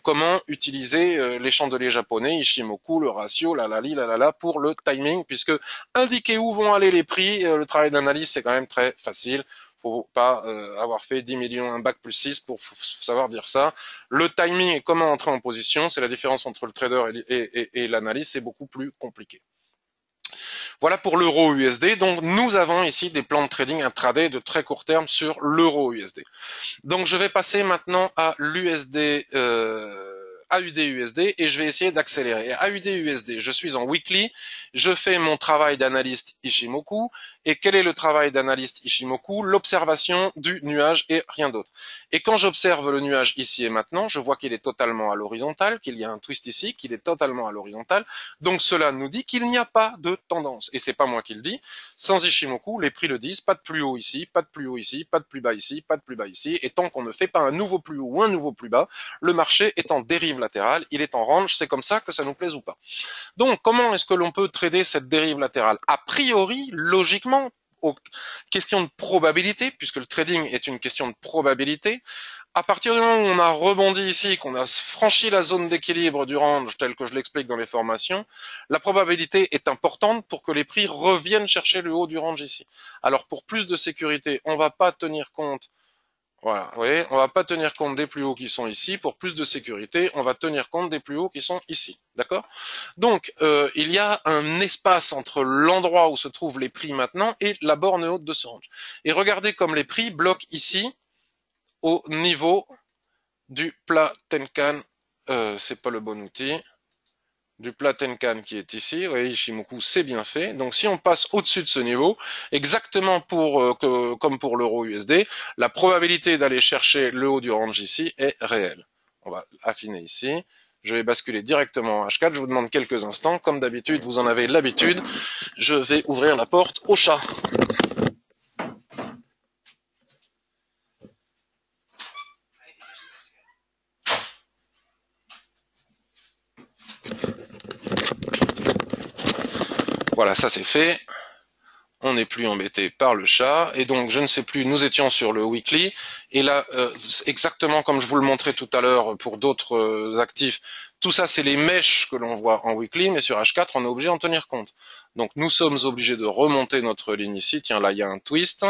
comment utiliser les chandeliers japonais, Ishimoku, le ratio, la pour le timing, puisque indiquer où vont aller les prix, le travail d'analyse, c'est quand même très facile. Faut pas avoir fait 10 millions, un bac plus 6 pour savoir dire ça. Le timing et comment entrer en position, c'est la différence entre le trader et l'analyse, c'est beaucoup plus compliqué. Voilà pour l'euro USD. Donc nous avons ici des plans de trading intraday de très court terme sur l'euro USD. Donc je vais passer maintenant à l'USD AUD USD et je vais essayer d'accélérer. AUD USD, je suis en weekly, je fais mon travail d'analyste Ishimoku. Et quel est le travail d'analyste Ishimoku? L'observation du nuage et rien d'autre. Et quand j'observe le nuage ici et maintenant, je vois qu'il est totalement à l'horizontale, qu'il y a un twist ici, qu'il est totalement à l'horizontale. Donc cela nous dit qu'il n'y a pas de tendance. Et c'est pas moi qui le dis. Sans Ishimoku, les prix le disent, pas de plus haut ici, pas de plus haut ici, pas de plus bas ici, pas de plus bas ici. Et tant qu'on ne fait pas un nouveau plus haut ou un nouveau plus bas, le marché est en dérive latérale, il est en range, c'est comme ça que ça nous plaise ou pas. Donc, comment est-ce que l'on peut trader cette dérive latérale? A priori, logiquement, aux questions de probabilité, puisque le trading est une question de probabilité, à partir du moment où on a rebondi ici, qu'on a franchi la zone d'équilibre du range tel que je l'explique dans les formations, la probabilité est importante pour que les prix reviennent chercher le haut du range ici. Alors pour plus de sécurité, on ne va pas tenir compte. Voilà, vous voyez, on va pas tenir compte des plus hauts qui sont ici. Pour plus de sécurité, on va tenir compte des plus hauts qui sont ici. D'accord? Donc, il y a un espace entre l'endroit où se trouvent les prix maintenant et la borne haute de ce range. Et regardez comme les prix bloquent ici au niveau du plat Tenkan. C'est pas le bon outil. Du plat Tenkan qui est ici. Vous voyez, Ishimoku, c'est bien fait. Donc, si on passe au-dessus de ce niveau, exactement comme pour l'euro USD, la probabilité d'aller chercher le haut du range ici est réelle. On va affiner ici. Je vais basculer directement en H4. Je vous demande quelques instants. Comme d'habitude, vous en avez l'habitude. Je vais ouvrir la porte au chat. Voilà, ça c'est fait. On n'est plus embêté par le chat, et donc je ne sais plus, nous étions sur le weekly, et là, exactement comme je vous le montrais tout à l'heure pour d'autres actifs, tout ça c'est les mèches que l'on voit en weekly, mais sur H4 on est obligé d'en tenir compte. Donc nous sommes obligés de remonter notre ligne ici, tiens là il y a un twist,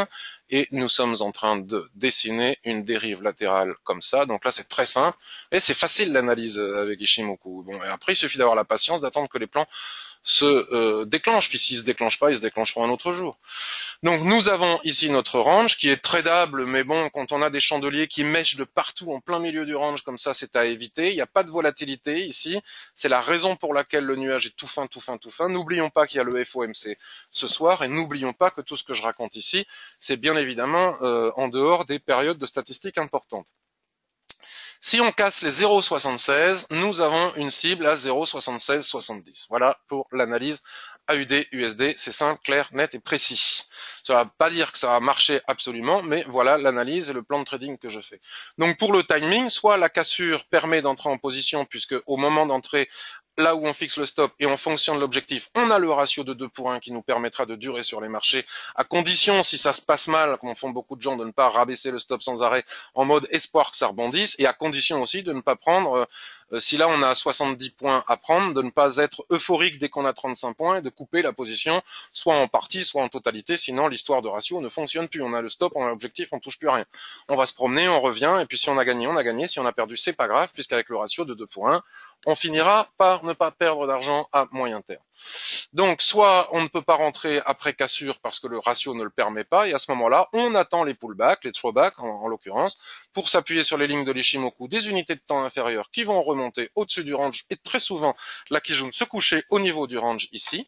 et nous sommes en train de dessiner une dérive latérale comme ça, donc là c'est très simple, et c'est facile l'analyse avec Ishimoku. Bon, et après il suffit d'avoir la patience d'attendre que les plans se déclenchent, puis s'ils se déclenchent pas, ils se déclencheront un autre jour. Donc nous avons ici notre range qui est tradable, mais bon, quand on a des chandeliers qui mèchent de partout en plein milieu du range comme ça, c'est à éviter. Il n'y a pas de volatilité ici. C'est la raison pour laquelle le nuage est tout fin, tout fin, tout fin. N'oublions pas qu'il y a le FOMC ce soir, et n'oublions pas que tout ce que je raconte ici, c'est bien évidemment en dehors des périodes de statistiques importantes. Si on casse les 0,76, nous avons une cible à 0,7670. Voilà pour l'analyse AUD-USD. C'est simple, clair, net et précis. Ça ne va pas dire que ça va marcher absolument, mais voilà l'analyse et le plan de trading que je fais. Donc pour le timing, soit la cassure permet d'entrer en position, puisque au moment d'entrer, là où on fixe le stop et en fonction de l'objectif, on a le ratio de 2 pour 1 qui nous permettra de durer sur les marchés, à condition, si ça se passe mal, comme font beaucoup de gens, de ne pas rabaisser le stop sans arrêt en mode espoir que ça rebondisse, et à condition aussi de ne pas prendre, si là on a 70 points à prendre, de ne pas être euphorique dès qu'on a 35 points et de couper la position, soit en partie, soit en totalité, sinon l'histoire de ratio ne fonctionne plus. On a le stop, on a l'objectif, on touche plus à rien. On va se promener, on revient, et puis si on a gagné, on a gagné, si on a perdu, c'est pas grave, puisqu'avec le ratio de 2 pour 1, on finira par ne pas perdre d'argent à moyen terme. Donc, soit on ne peut pas rentrer après cassure parce que le ratio ne le permet pas, et à ce moment-là, on attend les pullbacks, les throwbacks en l'occurrence, pour s'appuyer sur les lignes de l'Ishimoku des unités de temps inférieures qui vont remonter au-dessus du range, et très souvent la Kijun se coucher au niveau du range ici.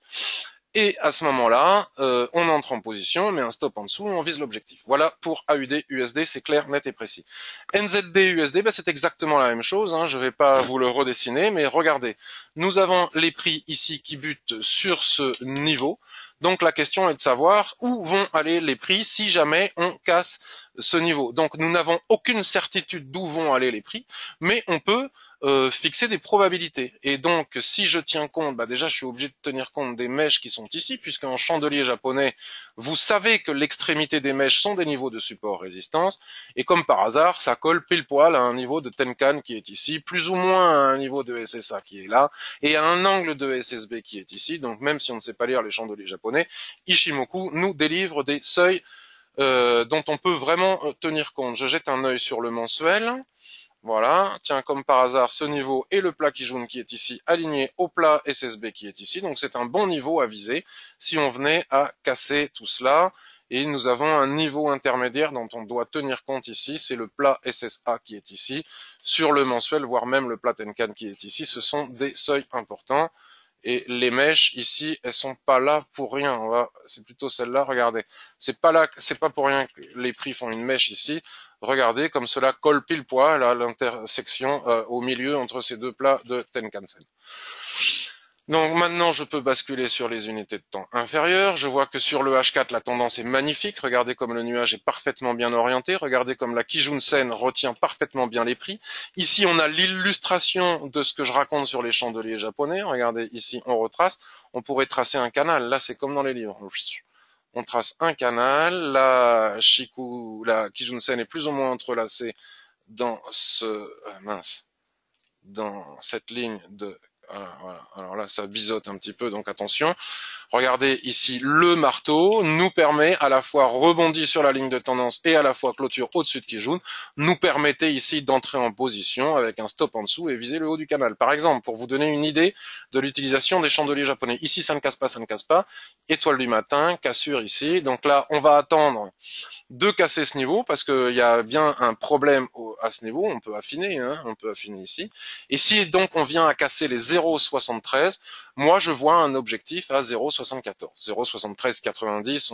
Et à ce moment-là, on entre en position, on met un stop en dessous et on vise l'objectif. Voilà pour AUD, USD, c'est clair, net et précis. NZD, USD, ben c'est exactement la même chose. Je ne vais pas vous le redessiner, mais regardez. Nous avons les prix ici qui butent sur ce niveau. Donc la question est de savoir où vont aller les prix si jamais on casse ce niveau. Donc nous n'avons aucune certitude d'où vont aller les prix, mais on peut fixer des probabilités. Et donc, si je tiens compte, déjà, je suis obligé de tenir compte des mèches qui sont ici, puisqu'en chandelier japonais, vous savez que l'extrémité des mèches sont des niveaux de support résistance, et comme par hasard, ça colle pile poil à un niveau de Tenkan qui est ici, plus ou moins à un niveau de SSA qui est là, et à un angle de SSB qui est ici. Donc, même si on ne sait pas lire les chandeliers japonais, Ishimoku nous délivre des seuils dont on peut vraiment tenir compte. Je jette un œil sur le mensuel. Voilà, tiens, comme par hasard, ce niveau est le plat Kijun qui est ici, aligné au plat SSB qui est ici. Donc c'est un bon niveau à viser si on venait à casser tout cela. Et nous avons un niveau intermédiaire dont on doit tenir compte ici, c'est le plat SSA qui est ici, sur le mensuel, voire même le plat Tenkan qui est ici. Ce sont des seuils importants. Et les mèches ici, elles sont pas là pour rien. C'est plutôt celle-là. Regardez, c'est pas là, c'est pas pour rien que les prix font une mèche ici. Regardez comme cela colle pile poil à l'intersection au milieu entre ces deux plats de Tenkan-sen. Donc maintenant, je peux basculer sur les unités de temps inférieures. Je vois que sur le H4, la tendance est magnifique. Regardez comme le nuage est parfaitement bien orienté. Regardez comme la Kijun-sen retient parfaitement bien les prix. Ici, on a l'illustration de ce que je raconte sur les chandeliers japonais. Regardez, ici, on retrace. On pourrait tracer un canal. Là, c'est comme dans les livres. On trace un canal. La Kijun-sen est plus ou moins entrelacée dans dans cette ligne de voilà. Alors là, ça biseaute un petit peu, donc attention. Regardez ici, le marteau nous permet à la fois rebondir sur la ligne de tendance et à la fois clôture au-dessus de Kijun, nous permettait ici d'entrer en position avec un stop en dessous et viser le haut du canal. Par exemple, pour vous donner une idée de l'utilisation des chandeliers japonais. Ici, ça ne casse pas, ça ne casse pas. Étoile du matin, cassure ici. Donc là, on va attendre de casser ce niveau parce qu'il y a bien un problème à ce niveau. On peut affiner, on peut affiner ici. Et si donc on vient à casser les 0,73, moi je vois un objectif à 0,74, 0,7390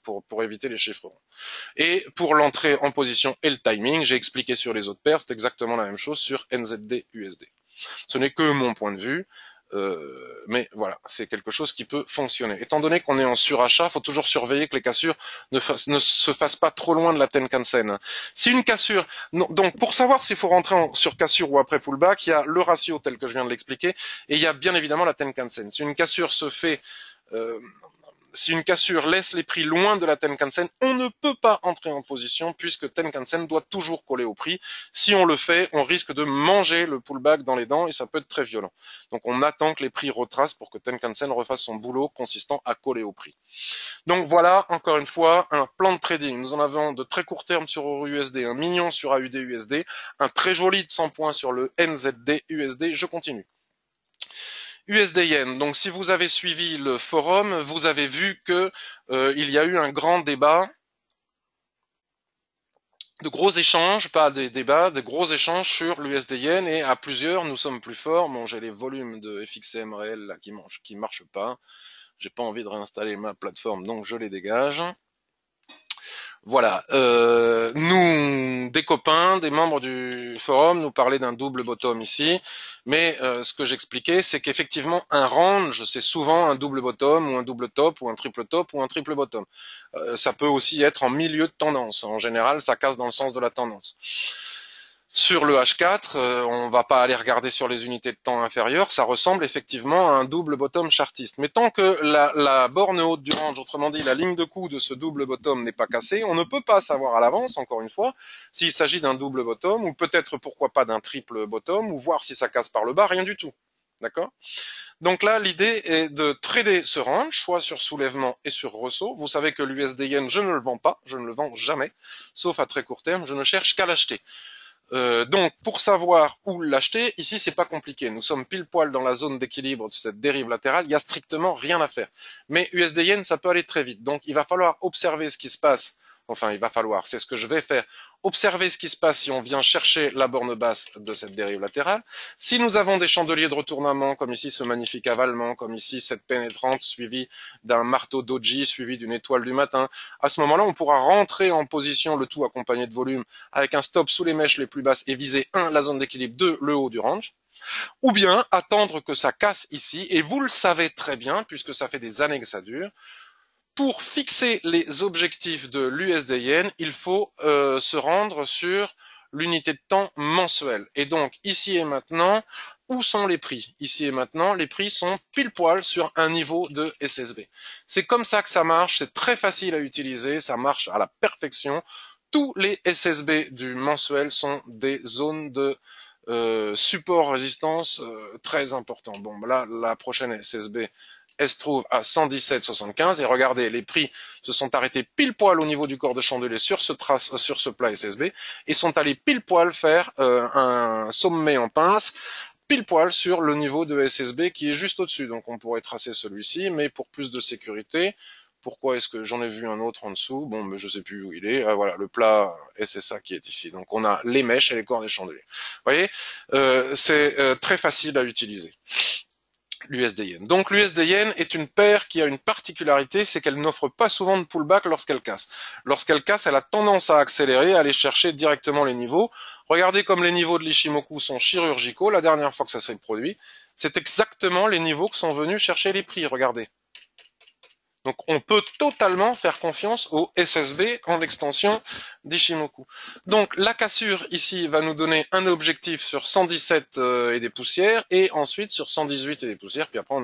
pour éviter les chiffres ronds. Et pour l'entrée en position et le timing, j'ai expliqué sur les autres paires, c'est exactement la même chose sur NZD USD. Ce n'est que mon point de vue. Mais voilà, c'est quelque chose qui peut fonctionner. Étant donné qu'on est en surachat, il faut toujours surveiller que les cassures ne se fassent pas trop loin de la Tenkan-sen. Si une cassure, donc pour savoir s'il faut rentrer sur cassure ou après pullback, il y a le ratio tel que je viens de l'expliquer, et il y a bien évidemment la Tenkan-sen. Si une cassure se fait euh, si une cassure laisse les prix loin de la Tenkan-sen, on ne peut pas entrer en position puisque Tenkan-sen doit toujours coller au prix. Si on le fait, on risque de manger le pullback dans les dents et ça peut être très violent. Donc on attend que les prix retracent pour que Tenkan-sen refasse son boulot consistant à coller au prix. Donc voilà, encore une fois, un plan de trading. Nous en avons de très court terme sur EURUSD, un mignon sur AUD-USD, un très joli de 100 points sur le NZD-USD. Je continue. USD Yen. Donc si vous avez suivi le forum, vous avez vu que il y a eu un grand débat, de gros échanges, pas des débats, de gros échanges sur l'USD Yen et à plusieurs nous sommes plus forts. Bon, j'ai les volumes de FXM réel là qui marchent pas. J'ai pas envie de réinstaller ma plateforme, donc je les dégage. Voilà, nous, des copains, des membres du forum, nous parlaient d'un double bottom ici, mais ce que j'expliquais, c'est qu'effectivement, un range, c'est souvent un double bottom, ou un double top, ou un triple top, ou un triple bottom. Ça peut aussi être en milieu de tendance. En général, ça casse dans le sens de la tendance. Sur le H4, on va pas aller regarder sur les unités de temps inférieures, ça ressemble effectivement à un double bottom chartiste. Mais tant que la borne haute du range, autrement dit la ligne de coup de ce double bottom n'est pas cassée, on ne peut pas savoir à l'avance, encore une fois, s'il s'agit d'un double bottom ou peut-être pourquoi pas d'un triple bottom ou voir si ça casse par le bas, rien du tout. D'accord? Donc là, l'idée est de trader ce range, soit sur soulèvement et sur ressaut. Vous savez que l'USD Yen, je ne le vends pas, je ne le vends jamais, sauf à très court terme, je ne cherche qu'à l'acheter. Donc, pour savoir où l'acheter, ici, c'est pas compliqué. Nous sommes pile poil dans la zone d'équilibre de cette dérive latérale. Il y a strictement rien à faire. Mais USD Yen, ça peut aller très vite. Donc, il va falloir observer ce qui se passe. Enfin, il va falloir, c'est ce que je vais faire. Observer ce qui se passe si on vient chercher la borne basse de cette dérive latérale. Si nous avons des chandeliers de retournement, comme ici ce magnifique avalement, comme ici cette pénétrante suivie d'un marteau doji, suivi d'une étoile du matin, à ce moment-là, on pourra rentrer en position, le tout accompagné de volume, avec un stop sous les mèches les plus basses et viser 1, la zone d'équilibre, 2, le haut du range. Ou bien attendre que ça casse ici, et vous le savez très bien, puisque ça fait des années que ça dure, pour fixer les objectifs de l'USD Yen, il faut se rendre sur l'unité de temps mensuelle. Et donc, ici et maintenant, où sont les prix? Ici et maintenant, les prix sont pile poil sur un niveau de SSB. C'est comme ça que ça marche, c'est très facile à utiliser, ça marche à la perfection. Tous les SSB du mensuel sont des zones de support résistance très important. Bon, là, la prochaine SSB, elle se trouve à 117,75 et regardez, les prix se sont arrêtés pile poil au niveau du corps de chandelier sur ce plat SSB et sont allés pile poil faire un sommet en pince pile poil sur le niveau de SSB qui est juste au-dessus. Donc on pourrait tracer celui-ci, mais pour plus de sécurité, pourquoi est-ce que j'en ai vu un autre en dessous? Bon, mais je sais plus où il est. Ah, voilà, le plat, et c'est ça qui est ici. Donc on a les mèches et les corps des chandeliers. Vous voyez, c'est très facile à utiliser. L'USD Yen. Donc l'USD Yen est une paire qui a une particularité, c'est qu'elle n'offre pas souvent de pullback lorsqu'elle casse. Lorsqu'elle casse, elle a tendance à accélérer, à aller chercher directement les niveaux. Regardez comme les niveaux de l'Ishimoku sont chirurgicaux. La dernière fois que ça s'est produit, c'est exactement les niveaux que sont venus chercher les prix. Regardez. Donc on peut totalement faire confiance au SSB en extension d'Ishimoku. Donc la cassure ici va nous donner un objectif sur 117 et des poussières et ensuite sur 118 et des poussières. Puis après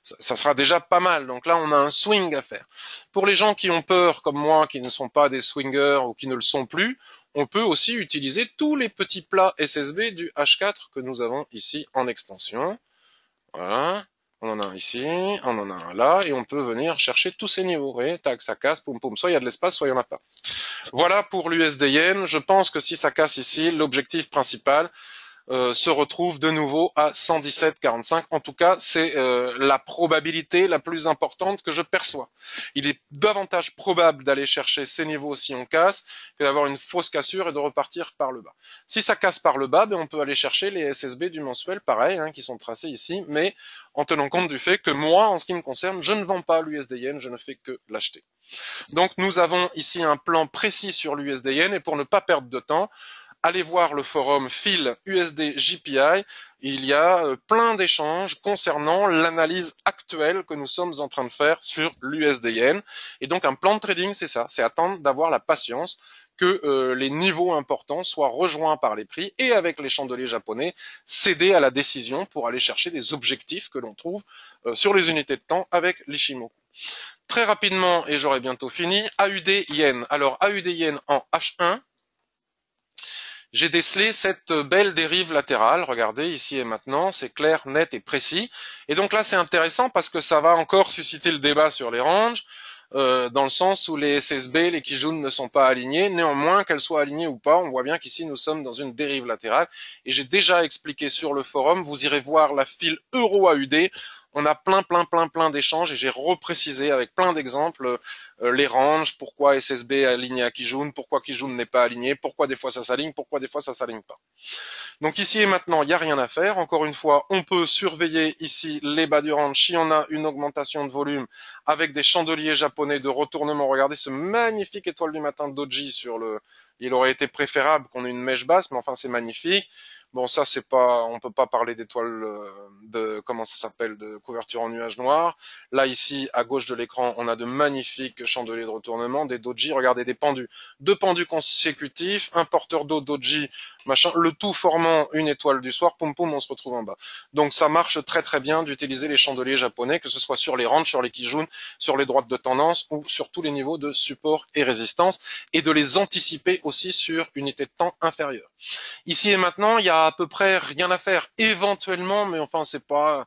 ça sera déjà pas mal. Donc là on a un swing à faire. Pour les gens qui ont peur comme moi, qui ne sont pas des swingers ou qui ne le sont plus, on peut aussi utiliser tous les petits plats SSB du H4 que nous avons ici en extension. Voilà. On en a un ici, on en a un là, et on peut venir chercher tous ces niveaux. Vous voyez, tac, ça casse, poum poum. Soit il y a de l'espace, soit il n'y en a pas. Voilà pour l'USD Yen. Je pense que si ça casse ici, l'objectif principal se retrouve de nouveau à 117,45. En tout cas, c'est la probabilité la plus importante que je perçois. Il est davantage probable d'aller chercher ces niveaux si on casse que d'avoir une fausse cassure et de repartir par le bas. Si ça casse par le bas, ben on peut aller chercher les SSB du mensuel, pareil, hein, qui sont tracés ici, mais en tenant compte du fait que moi, en ce qui me concerne, je ne vends pas l'USD Yen, je ne fais que l'acheter. Donc nous avons ici un plan précis sur l'USD Yen et pour ne pas perdre de temps, allez voir le forum Phil USD JPI. Il y a plein d'échanges concernant l'analyse actuelle que nous sommes en train de faire sur l'USD Yen. Et donc un plan de trading, c'est ça, c'est attendre d'avoir la patience que les niveaux importants soient rejoints par les prix et avec les chandeliers japonais, céder à la décision pour aller chercher des objectifs que l'on trouve sur les unités de temps avec l'Ishimoku. Très rapidement, et j'aurai bientôt fini, AUD Yen. Alors AUD Yen en H1, j'ai décelé cette belle dérive latérale. Regardez, ici et maintenant, c'est clair, net et précis. Et donc là, c'est intéressant parce que ça va encore susciter le débat sur les ranges, dans le sens où les SSB, les Kijun ne sont pas alignés. Néanmoins, qu'elles soient alignées ou pas, on voit bien qu'ici, nous sommes dans une dérive latérale. Et j'ai déjà expliqué sur le forum, vous irez voir la file Euro-AUD. On a plein d'échanges et j'ai reprécisé avec plein d'exemples les ranges, pourquoi SSB est aligné à Kijun, pourquoi Kijun n'est pas aligné, pourquoi des fois ça s'aligne, pourquoi des fois ça s'aligne pas. Donc ici et maintenant, il n'y a rien à faire. Encore une fois, on peut surveiller ici les bas du range si on a une augmentation de volume avec des chandeliers japonais de retournement. Regardez ce magnifique étoile du matin de Doji sur le... Il aurait été préférable qu'on ait une mèche basse, mais enfin c'est magnifique. Bon, ça c'est pas, on peut pas parler d'étoile de comment ça s'appelle, de couverture en nuage noir. Là ici, à gauche de l'écran, on a de magnifiques chandeliers de retournement, des doji. Regardez, des pendus, deux pendus consécutifs, un porteur d'eau doji, machin, le tout formant une étoile du soir. Poum poum, on se retrouve en bas. Donc ça marche très bien d'utiliser les chandeliers japonais, que ce soit sur les ranges, sur les kijun, sur les droites de tendance ou sur tous les niveaux de support et résistance, et de les anticiper aussi sur unité de temps inférieure. Ici et maintenant, il y a à peu près rien à faire, éventuellement, mais enfin c'est pas...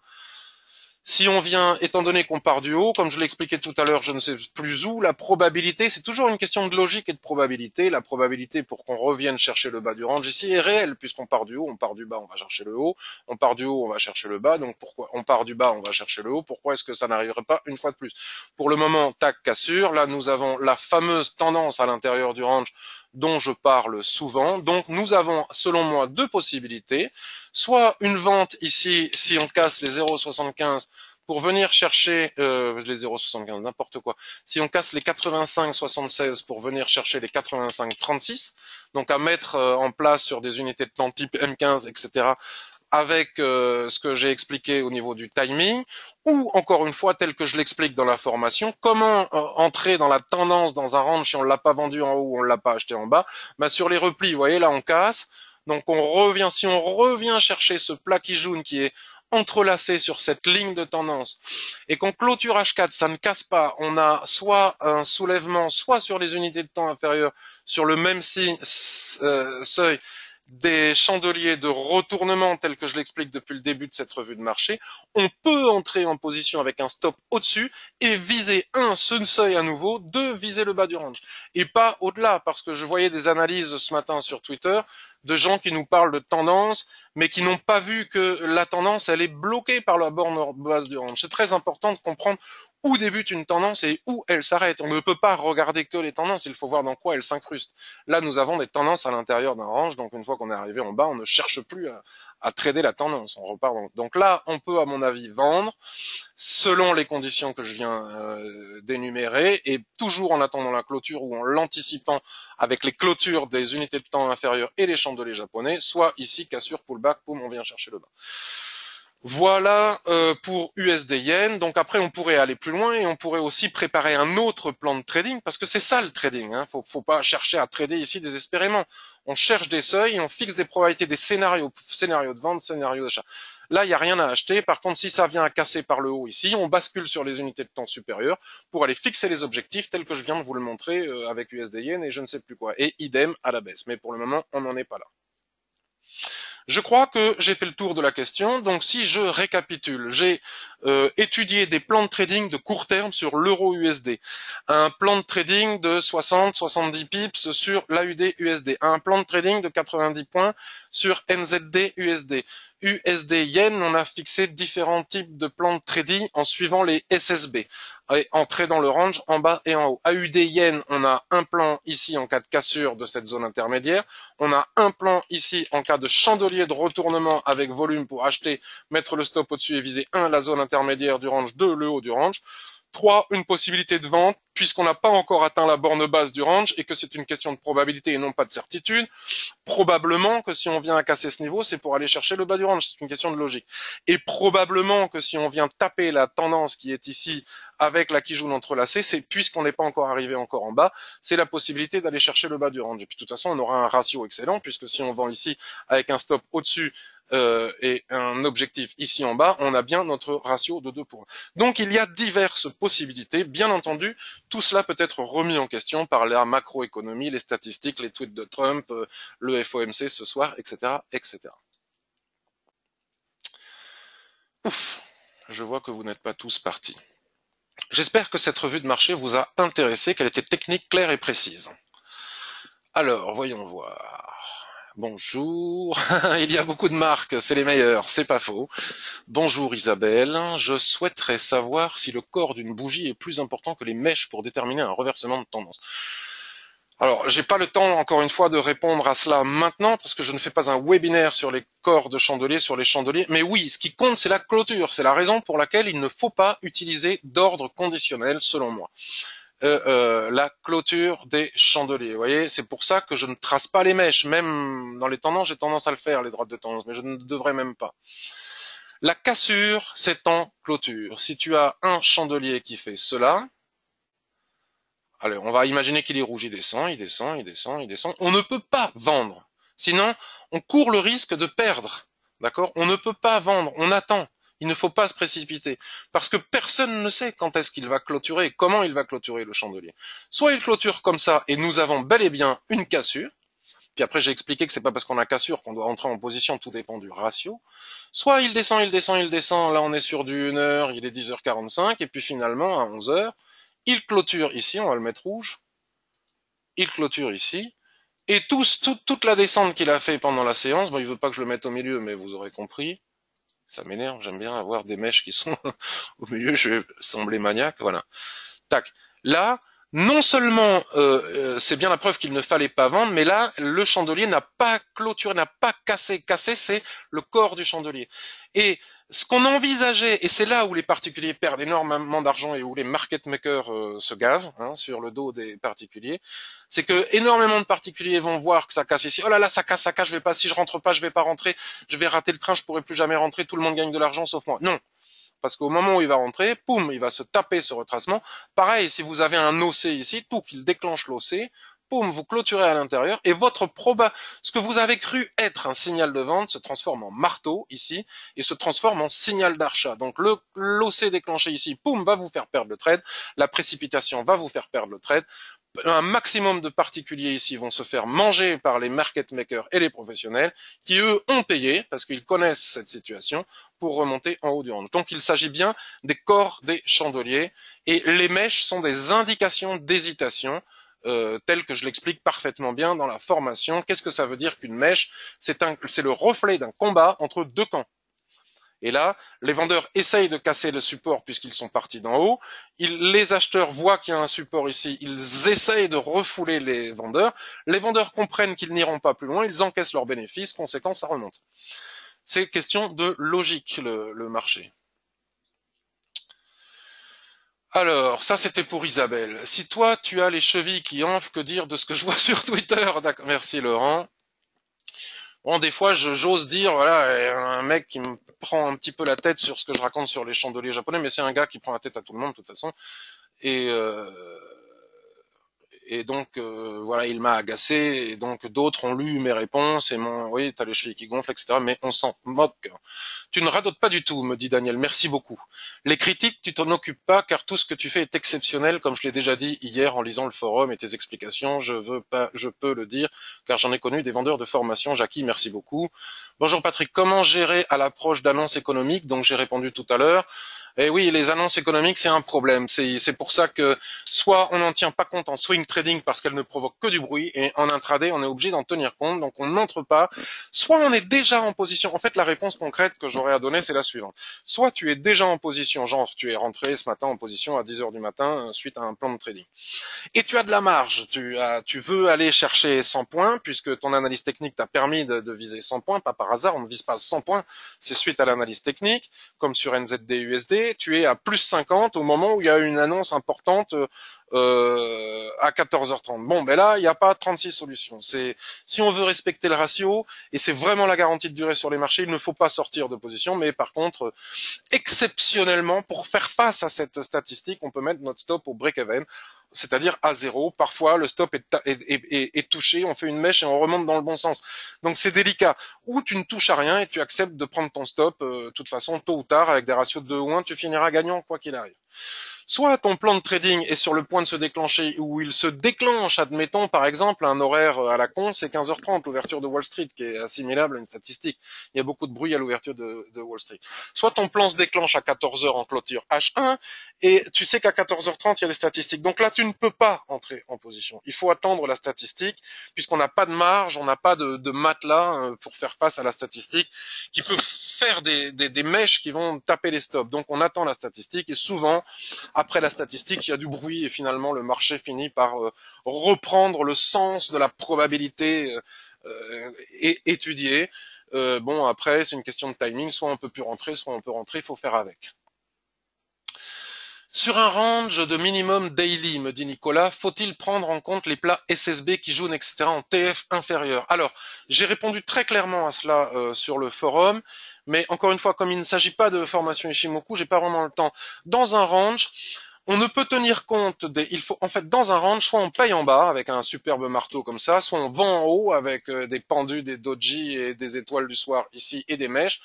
Si on vient, étant donné qu'on part du haut, comme je l'expliquais tout à l'heure, je ne sais plus où, la probabilité, c'est toujours une question de logique et de probabilité. La probabilité pour qu'on revienne chercher le bas du range ici est réelle, puisqu'on part du haut, on part du bas, on va chercher le haut, on part du haut, on va chercher le bas, donc pourquoi on part du bas, on va chercher le haut, pourquoi est-ce que ça n'arriverait pas une fois de plus? Pour le moment, tac, cassure, là nous avons la fameuse tendance à l'intérieur du range dont je parle souvent. Donc nous avons, selon moi, deux possibilités. Soit une vente ici, si on casse les 0,75 pour venir chercher les 0,75, n'importe quoi. Si on casse les 85,76 pour venir chercher les 85,36, donc à mettre en place sur des unités de temps type M15, etc., avec ce que j'ai expliqué au niveau du timing, ou encore une fois, tel que je l'explique dans la formation, comment entrer dans la tendance dans un range si on ne l'a pas vendu en haut ou on ne l'a pas acheté en bas. Bah, sur les replis, vous voyez, là on casse, donc on revient, si on revient chercher ce plat Kijun qui est entrelacé sur cette ligne de tendance et qu'on clôture H4, ça ne casse pas, on a soit un soulèvement, soit sur les unités de temps inférieures, sur le même seuil, des chandeliers de retournement tels que je l'explique depuis le début de cette revue de marché, on peut entrer en position avec un stop au-dessus et viser ce seuil à nouveau, viser le bas du range et pas au-delà, parce que je voyais des analyses ce matin sur Twitter de gens qui nous parlent de tendance mais qui n'ont pas vu que la tendance elle est bloquée par la borne basse du range. C'est très important de comprendre où débute une tendance et où elle s'arrête. On ne peut pas regarder que les tendances, il faut voir dans quoi elles s'incrustent. Là, nous avons des tendances à l'intérieur d'un range, donc une fois qu'on est arrivé en bas, on ne cherche plus à trader la tendance. On repart donc là, on peut, à mon avis, vendre selon les conditions que je viens d'énumérer et toujours en attendant la clôture ou en l'anticipant avec les clôtures des unités de temps inférieures et les chandeliers japonais, soit ici, cassure, pullback, poum, on vient chercher le bas. Voilà pour USD Yen. Donc après, on pourrait aller plus loin et on pourrait aussi préparer un autre plan de trading parce que c'est ça le trading. Hein. Faut pas chercher à trader ici désespérément. On cherche des seuils et on fixe des probabilités, des scénarios de vente, scénarios d'achat. Là, il n'y a rien à acheter. Par contre, si ça vient à casser par le haut ici, on bascule sur les unités de temps supérieures pour aller fixer les objectifs tels que je viens de vous le montrer avec USD Yen et je ne sais plus quoi. Et idem à la baisse. Mais pour le moment, on n'en est pas là. Je crois que j'ai fait le tour de la question. Donc si je récapitule, j'ai étudié des plans de trading de court terme sur l'euro USD, un plan de trading de 60-70 pips sur l'AUD USD, un plan de trading de 90 points sur NZD USD. USD Yen, on a fixé différents types de plans de trading en suivant les SSB. Et entrer dans le range en bas et en haut. AUD Yen, on a un plan ici en cas de cassure de cette zone intermédiaire. On a un plan ici en cas de chandelier de retournement avec volume pour acheter, mettre le stop au-dessus et viser 1, la zone intermédiaire du range, 2, le haut du range. 3, une possibilité de vente puisqu'on n'a pas encore atteint la borne basse du range et que c'est une question de probabilité et non pas de certitude, probablement que si on vient à casser ce niveau, c'est pour aller chercher le bas du range. C'est une question de logique. Et probablement que si on vient taper la tendance qui est ici avec la Kijun entrelacée, c'est puisqu'on n'est pas encore arrivé encore en bas, c'est la possibilité d'aller chercher le bas du range. Et puis de toute façon, on aura un ratio excellent puisque si on vend ici avec un stop au-dessus et un objectif ici en bas, on a bien notre ratio de 2 pour 1. Donc il y a diverses possibilités. Bien entendu, tout cela peut être remis en question par la macroéconomie, les statistiques, les tweets de Trump, le FOMC ce soir, etc., etc. Ouf, je vois que vous n'êtes pas tous partis. J'espère que cette revue de marché vous a intéressé, qu'elle était technique, claire et précise. Alors, voyons voir. Bonjour, il y a beaucoup de marques, c'est les meilleures, c'est pas faux. Bonjour Isabelle, je souhaiterais savoir si le corps d'une bougie est plus important que les mèches pour déterminer un reversement de tendance. Alors, j'ai pas le temps, encore une fois, de répondre à cela maintenant, parce que je ne fais pas un webinaire sur les corps de chandeliers, sur les chandeliers. Mais oui, ce qui compte, c'est la clôture. C'est la raison pour laquelle il ne faut pas utiliser d'ordre conditionnel, selon moi. La clôture des chandeliers. Vous voyez, c'est pour ça que je ne trace pas les mèches. Même dans les tendances, j'ai tendance à le faire, les droites de tendance, mais je ne devrais même pas. La cassure, c'est en clôture. Si tu as un chandelier qui fait cela, allez, on va imaginer qu'il est rouge, il descend, il descend, il descend, il descend. On ne peut pas vendre. Sinon, on court le risque de perdre. D'accord? On ne peut pas vendre. On attend. Il ne faut pas se précipiter. Parce que personne ne sait quand est-ce qu'il va clôturer, comment il va clôturer le chandelier. Soit il clôture comme ça et nous avons bel et bien une cassure. Puis après, j'ai expliqué que c'est pas parce qu'on a cassure qu'on doit entrer en position, tout dépend du ratio. Soit il descend, il descend, il descend. Là, on est sur du 1 heure, il est 10h45. Et puis finalement, à 11 heures, il clôture ici, on va le mettre rouge. Il clôture ici. Et toute la descente qu'il a fait pendant la séance, bon, il veut pas que je le mette au milieu, mais vous aurez compris. Ça m'énerve, j'aime bien avoir des mèches qui sont au milieu, je vais sembler maniaque, voilà. Tac. Là, non seulement c'est bien la preuve qu'il ne fallait pas vendre, mais là, le chandelier n'a pas clôturé, n'a pas cassé. Cassé, c'est le corps du chandelier. Et ce qu'on envisageait, et c'est là où les particuliers perdent énormément d'argent et où les market makers se gavent sur le dos des particuliers, c'est que énormément de particuliers vont voir que ça casse ici. Oh là là, ça casse, je vais pas. Si je rentre pas, je vais pas rentrer. Je vais rater le train, je pourrai plus jamais rentrer. Tout le monde gagne de l'argent sauf moi. Non. Parce qu'au moment où il va rentrer, poum, il va se taper ce retracement. Pareil, si vous avez un OC ici, tout qu'il déclenche l'OC, poum, vous clôturez à l'intérieur et ce que vous avez cru être un signal de vente se transforme en marteau ici et se transforme en signal d'achat. Donc l'OC déclenché ici, poum, va vous faire perdre le trade. La précipitation va vous faire perdre le trade. Un maximum de particuliers ici vont se faire manger par les market makers et les professionnels qui, eux, ont payé parce qu'ils connaissent cette situation pour remonter en haut du range. Donc, il s'agit bien des corps des chandeliers et les mèches sont des indications d'hésitation telles que je l'explique parfaitement bien dans la formation. Qu'est-ce que ça veut dire qu'une mèche? C'est le reflet d'un combat entre deux camps. Et là, les vendeurs essayent de casser le support puisqu'ils sont partis d'en haut. Les acheteurs voient qu'il y a un support ici. Ils essayent de refouler les vendeurs. Les vendeurs comprennent qu'ils n'iront pas plus loin. Ils encaissent leurs bénéfices. Conséquence, ça remonte. C'est question de logique, le marché. Alors, ça c'était pour Isabelle. Si toi, tu as les chevilles qui enflent, que dire de ce que je vois sur Twitter? D'accord. Merci Laurent. Bon, des fois, j'ose dire, voilà, un mec qui me prend un petit peu la tête sur ce que je raconte sur les chandeliers japonais, mais c'est un gars qui prend la tête à tout le monde de toute façon. Et, donc, voilà, il m'a agacé. Et donc, d'autres ont lu mes réponses et m'ont, oui, t'as les chevilles qui gonflent, etc. Mais on s'en moque. Tu ne radotes pas du tout, me dit Daniel. Merci beaucoup. Les critiques, tu t'en occupes pas, car tout ce que tu fais est exceptionnel, comme je l'ai déjà dit hier en lisant le forum et tes explications. Je peux le dire, car j'en ai connu des vendeurs de formation. Jackie, merci beaucoup. Bonjour Patrick. Comment gérer à l'approche d'annonces économiques? Donc, j'ai répondu tout à l'heure. Et oui, les annonces économiques, c'est un problème. C'est pour ça que soit on n'en tient pas compte en swing trading parce qu'elles ne provoquent que du bruit, et en intraday, on est obligé d'en tenir compte, donc on ne montre pas. Soit on est déjà en position. En fait, la réponse concrète que j'aurais à donner, c'est la suivante. Soit tu es déjà en position, genre tu es rentré ce matin en position à 10 heures du matin suite à un plan de trading. Et tu as de la marge, tu veux aller chercher 100 points, puisque ton analyse technique t'a permis de viser 100 points, pas par hasard, on ne vise pas 100 points, c'est suite à l'analyse technique, comme sur NZD USD, trader, tu es à plus 50 au moment où il y a une annonce importante à 14h30. Bon, ben là, il n'y a pas 36 solutions. Si on veut respecter le ratio, et c'est vraiment la garantie de durée sur les marchés, il ne faut pas sortir de position, mais par contre, exceptionnellement, pour faire face à cette statistique, on peut mettre notre stop au break-even, c'est-à-dire à zéro. Parfois, le stop est touché, on fait une mèche et on remonte dans le bon sens. Donc c'est délicat. Ou tu ne touches à rien et tu acceptes de prendre ton stop. De toute façon, tôt ou tard, avec des ratios de 2 ou 1, tu finiras gagnant quoi qu'il arrive. Soit ton plan de trading est sur le point de se déclencher, ou il se déclenche, admettons par exemple un horaire à la con, c'est 15h30, l'ouverture de Wall Street, qui est assimilable à une statistique. Il y a beaucoup de bruit à l'ouverture de Wall Street. Soit ton plan se déclenche à 14h en clôture H1, et tu sais qu'à 14h30, il y a des statistiques. Donc là, tu ne peux pas entrer en position. Il faut attendre la statistique, puisqu'on n'a pas de marge, on n'a pas de matelas pour faire face à la statistique, qui peut faire des mèches qui vont taper les stops. Donc on attend la statistique, et souvent, après la statistique, il y a du bruit et finalement le marché finit par reprendre le sens de la probabilité étudiée. Bon, après, c'est une question de timing. Soit on peut plus rentrer, soit on peut rentrer. Il faut faire avec. Sur un range de minimum daily, me dit Nicolas, faut-il prendre en compte les plats SSB qui jouent, etc. en TF inférieur? Alors, j'ai répondu très clairement à cela sur le forum, mais encore une fois, comme il ne s'agit pas de formation Ishimoku, j'ai pas vraiment le temps. Dans un range, on ne peut tenir compte il faut, en fait, dans un range, soit on paye en bas avec un superbe marteau comme ça, soit on vend en haut avec des pendus, des doji et des étoiles du soir ici et des mèches.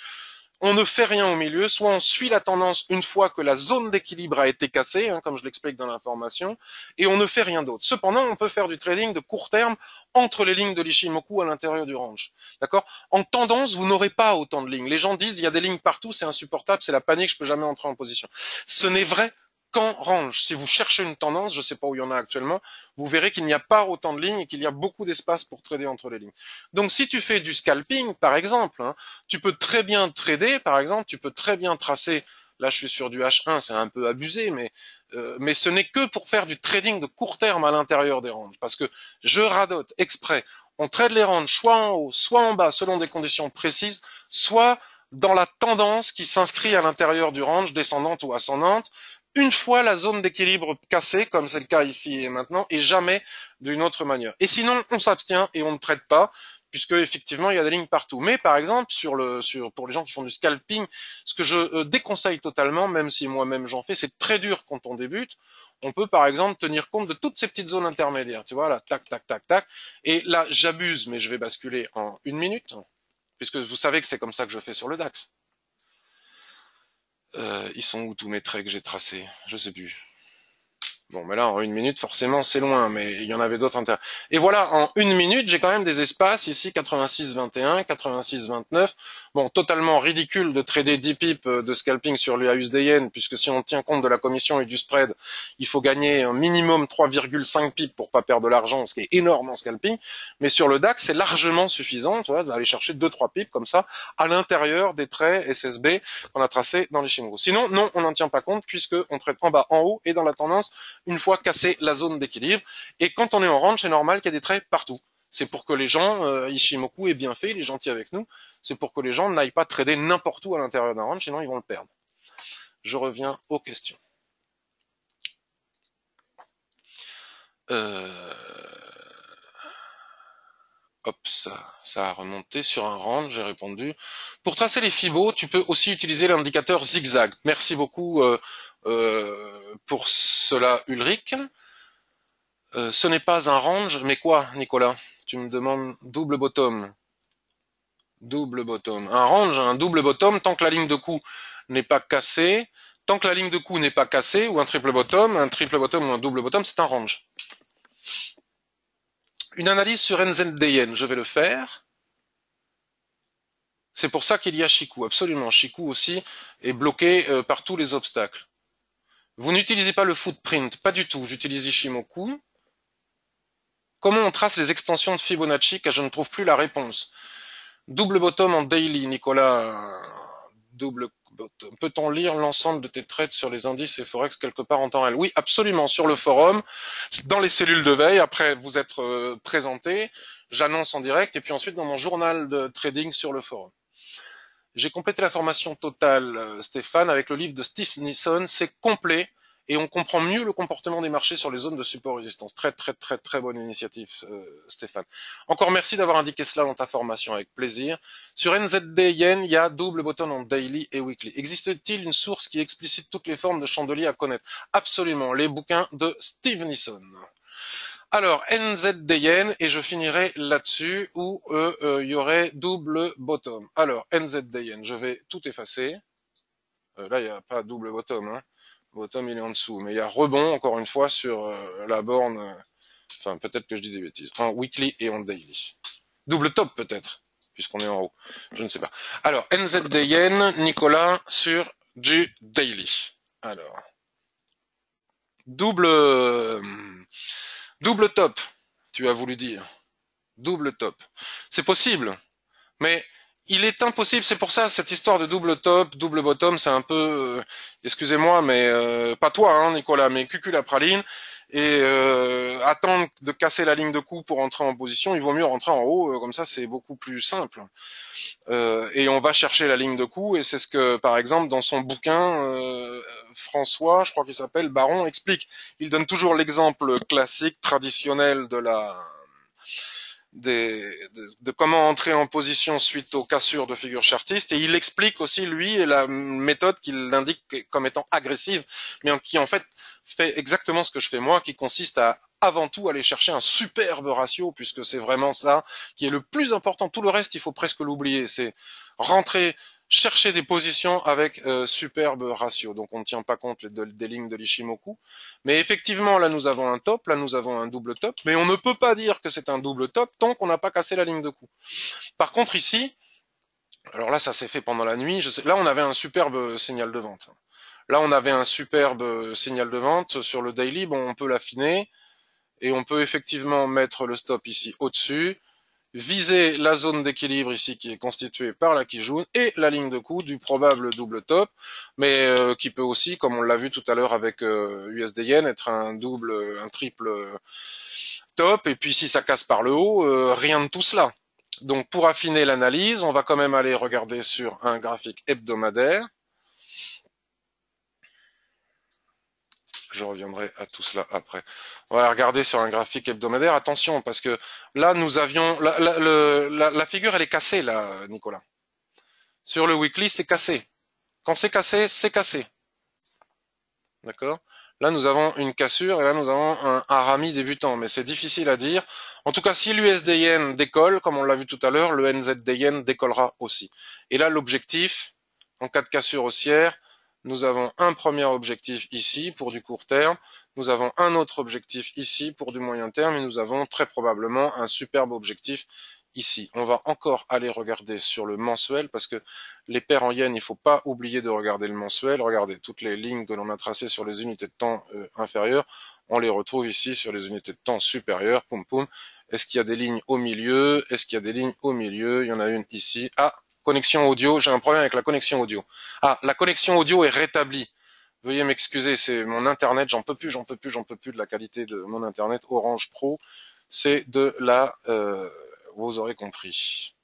On ne fait rien au milieu, soit on suit la tendance une fois que la zone d'équilibre a été cassée, comme je l'explique dans l'information, et on ne fait rien d'autre. Cependant, on peut faire du trading de court terme entre les lignes de l'Ishimoku à l'intérieur du range. D'accord? En tendance, vous n'aurez pas autant de lignes. Les gens disent, il y a des lignes partout, c'est insupportable, c'est la panique, je peux jamais entrer en position. Ce n'est vrai qu'en range. Si vous cherchez une tendance, je ne sais pas où il y en a actuellement, vous verrez qu'il n'y a pas autant de lignes et qu'il y a beaucoup d'espace pour trader entre les lignes. Donc si tu fais du scalping, par exemple, tu peux très bien trader, par exemple, tu peux très bien tracer, là je suis sur du H1, c'est un peu abusé, mais ce n'est que pour faire du trading de court terme à l'intérieur des ranges. Parce que je radote exprès, on trade les ranges soit en haut, soit en bas, selon des conditions précises, soit dans la tendance qui s'inscrit à l'intérieur du range, descendante ou ascendante, une fois la zone d'équilibre cassée, comme c'est le cas ici et maintenant, et jamais d'une autre manière. Et sinon, on s'abstient et on ne traite pas, puisque effectivement il y a des lignes partout. Mais par exemple, pour les gens qui font du scalping, ce que je déconseille totalement, même si moi-même j'en fais, c'est très dur quand on débute. On peut par exemple tenir compte de toutes ces petites zones intermédiaires. Tu vois là, tac, tac, tac, tac. Et là, j'abuse, mais je vais basculer en 1 minute, puisque vous savez que c'est comme ça que je fais sur le DAX. Ils sont où tous mes traits que j'ai tracés? Je sais plus. Bon, mais là, en 1 minute, forcément, c'est loin, mais il y en avait d'autres intérêts. Et voilà, en 1 minute, j'ai quand même des espaces ici, 86-21, 86-29. Bon, totalement ridicule de trader 10 pips de scalping sur l'USD-Yen, puisque si on tient compte de la commission et du spread, il faut gagner un minimum 3,5 pips pour pas perdre de l'argent, ce qui est énorme en scalping. Mais sur le DAX, c'est largement suffisant, tu vois, d'aller chercher 2-3 pips comme ça, à l'intérieur des traits SSB qu'on a tracés dans les Shinro. Sinon, non, on n'en tient pas compte, puisque on traite en bas, en haut et dans la tendance, une fois cassé la zone d'équilibre. Et quand on est en range, c'est normal qu'il y ait des traits partout. C'est pour que les gens, Ishimoku est bien fait, il est gentil avec nous, c'est pour que les gens n'aillent pas trader n'importe où à l'intérieur d'un range, sinon ils vont le perdre. Je reviens aux questions. Hop, ça a remonté sur un range, j'ai répondu. Pour tracer les fibos, tu peux aussi utiliser l'indicateur zigzag. Merci beaucoup pour cela, Ulrich. Ce n'est pas un range, mais quoi, Nicolas? Tu me demandes double bottom. Double bottom. Un range, un double bottom, tant que la ligne de coup n'est pas cassée, tant que la ligne de coup n'est pas cassée, ou un triple bottom ou un double bottom, c'est un range. Une analyse sur NZDN, je vais le faire. C'est pour ça qu'il y a Chikou, absolument. Chikou aussi est bloqué par tous les obstacles. Vous n'utilisez pas le footprint, pas du tout. J'utilise Ishimoku. Comment on trace les extensions de Fibonacci, car je ne trouve plus la réponse. Double bottom en daily, Nicolas. Double bottom. Peut-on lire l'ensemble de tes trades sur les indices et forex quelque part en temps réel? Oui, absolument. Sur le forum, dans les cellules de veille. Après vous être présenté, j'annonce en direct et puis ensuite dans mon journal de trading sur le forum. J'ai complété la formation totale, Stéphane, avec le livre de Steve Nissen. C'est complet et on comprend mieux le comportement des marchés sur les zones de support résistance. Très, très, très, très bonne initiative, Stéphane. Encore merci d'avoir indiqué cela dans ta formation, avec plaisir. Sur NZD Yen, il y a double bottom en daily et weekly. Existe-t-il une source qui explicite toutes les formes de chandelier à connaître? Absolument, les bouquins de Steve Nissen. Alors, NZDN, et je finirai là-dessus, où il y aurait double bottom. Alors, NZDN, je vais tout effacer. Là, il n'y a pas double bottom. Hein. Bottom, il est en dessous. Mais il y a rebond, encore une fois, sur la borne. Enfin, peut-être que je dis des bêtises. En weekly et en daily. Double top, peut-être, puisqu'on est en haut. Je ne sais pas. Alors, NZDN, Nicolas, sur du daily. Alors, double... double top, tu as voulu dire. Double top. C'est possible, mais il est impossible, c'est pour ça, cette histoire de double top, double bottom, c'est un peu, excusez-moi, mais pas toi, hein, Nicolas, mais cucul-la-praline, et attendre de casser la ligne de coup pour entrer en position, il vaut mieux rentrer en haut, comme ça c'est beaucoup plus simple. Et on va chercher la ligne de coup, et c'est ce que, par exemple, dans son bouquin, François, je crois qu'il s'appelle Baron, explique. Il donne toujours l'exemple classique, traditionnel de comment entrer en position suite aux cassures de figures chartistes, et il explique aussi, lui, la méthode qu'il indique comme étant agressive, mais qui en fait exactement ce que je fais moi, qui consiste à avant tout aller chercher un superbe ratio, puisque c'est vraiment ça qui est le plus important. Tout le reste, il faut presque l'oublier. C'est rentrer, chercher des positions avec superbe ratio. Donc on ne tient pas compte des lignes de l'Ishimoku. Mais effectivement, là nous avons un top, là nous avons un double top, mais on ne peut pas dire que c'est un double top tant qu'on n'a pas cassé la ligne de coup. Par contre ici, alors là ça s'est fait pendant la nuit, là on avait un superbe signal de vente. Là on avait un superbe signal de vente sur le daily, bon on peut l'affiner, et on peut effectivement mettre le stop ici au-dessus, viser la zone d'équilibre ici qui est constituée par la Kijun et la ligne de coup du probable double top, mais qui peut aussi, comme on l'a vu tout à l'heure avec USD Yen, être un triple top, et puis si ça casse par le haut, rien de tout cela. Donc pour affiner l'analyse, on va quand même aller regarder sur un graphique hebdomadaire. Je reviendrai à tout cela après. On va regarder sur un graphique hebdomadaire. Attention, parce que là, nous avions... La figure, elle est cassée, là, Nicolas. Sur le weekly, c'est cassé. Quand c'est cassé, c'est cassé. D'accord? Là, nous avons une cassure et là, nous avons un harami débutant. Mais c'est difficile à dire. En tout cas, si l'USD Yen décolle, comme on l'a vu tout à l'heure, le NZD Yen décollera aussi. Et là, l'objectif, en cas de cassure haussière, nous avons un premier objectif ici pour du court terme, nous avons un autre objectif ici pour du moyen terme et nous avons très probablement un superbe objectif ici. On va encore aller regarder sur le mensuel parce que les paires en yens, il ne faut pas oublier de regarder le mensuel. Regardez, toutes les lignes que l'on a tracées sur les unités de temps inférieures, on les retrouve ici sur les unités de temps supérieures. Poum poum. Est-ce qu'il y a des lignes au milieu? Est-ce qu'il y a des lignes au milieu? Il y en a une ici. Ah, connexion audio, j'ai un problème avec la connexion audio. Ah, la connexion audio est rétablie. Veuillez m'excuser, c'est mon internet, j'en peux plus de la qualité de mon internet Orange Pro. C'est de la... vous aurez compris.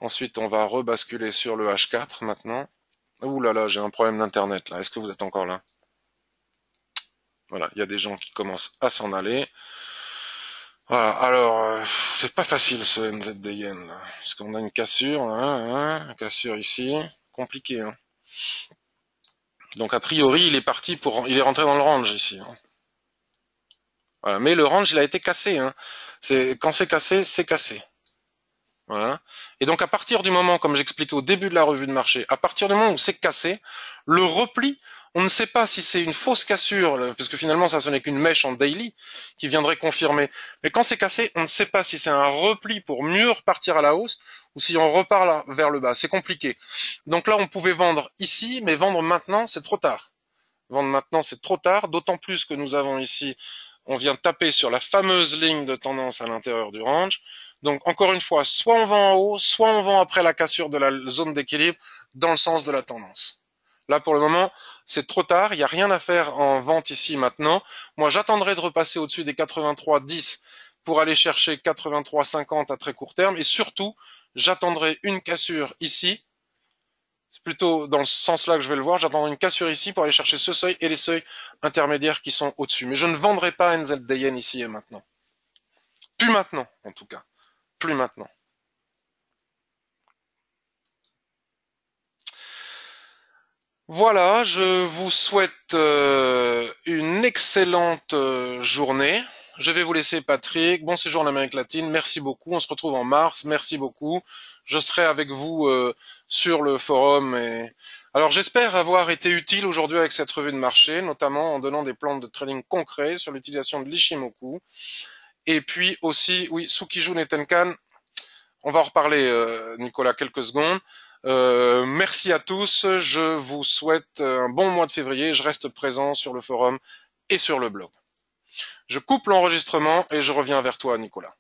Ensuite, on va rebasculer sur le H4 maintenant. Ouh là là, j'ai un problème d'internet là. Est-ce que vous êtes encore là? Voilà, il y a des gens qui commencent à s'en aller. Voilà, alors, c'est pas facile ce NZD Yen là, parce qu'on a une cassure, une cassure ici, compliqué. Hein. Donc a priori, il est rentré dans le range ici. Hein. Voilà, mais le range, il a été cassé. Hein. Quand c'est cassé, c'est cassé. Voilà. Et donc à partir du moment, comme j'expliquais au début de la revue de marché, à partir du moment où c'est cassé, le repli, on ne sait pas si c'est une fausse cassure, parce que finalement ça ce n'est qu'une mèche en daily qui viendrait confirmer. Mais quand c'est cassé, on ne sait pas si c'est un repli pour mieux repartir à la hausse ou si on repart là, vers le bas. C'est compliqué. Donc là, on pouvait vendre ici, mais vendre maintenant, c'est trop tard. Vendre maintenant, c'est trop tard, d'autant plus que nous avons ici, on vient taper sur la fameuse ligne de tendance à l'intérieur du range. Donc encore une fois, soit on vend en haut, soit on vend après la cassure de la zone d'équilibre dans le sens de la tendance. Là pour le moment, c'est trop tard, il n'y a rien à faire en vente ici maintenant. Moi j'attendrai de repasser au-dessus des 83,10 pour aller chercher 83,50 à très court terme et surtout, j'attendrai une cassure ici plutôt dans le sens là que je vais le voir. J'attendrai une cassure ici pour aller chercher ce seuil et les seuils intermédiaires qui sont au-dessus. Mais je ne vendrai pas NZDN ici et maintenant. Plus maintenant, en tout cas. Plus maintenant. Voilà, je vous souhaite une excellente journée. Je vais vous laisser Patrick. Bon séjour en Amérique latine. Merci beaucoup. On se retrouve en mars. Merci beaucoup. Je serai avec vous sur le forum. Alors j'espère avoir été utile aujourd'hui avec cette revue de marché, notamment en donnant des plans de trading concrets sur l'utilisation de l'Ishimoku. Et puis aussi, oui, Tsukiju Netenkan. On va en reparler, Nicolas, quelques secondes. Merci à tous. Je vous souhaite un bon mois de février. Je reste présent sur le forum et sur le blog. Je coupe l'enregistrement et je reviens vers toi, Nicolas.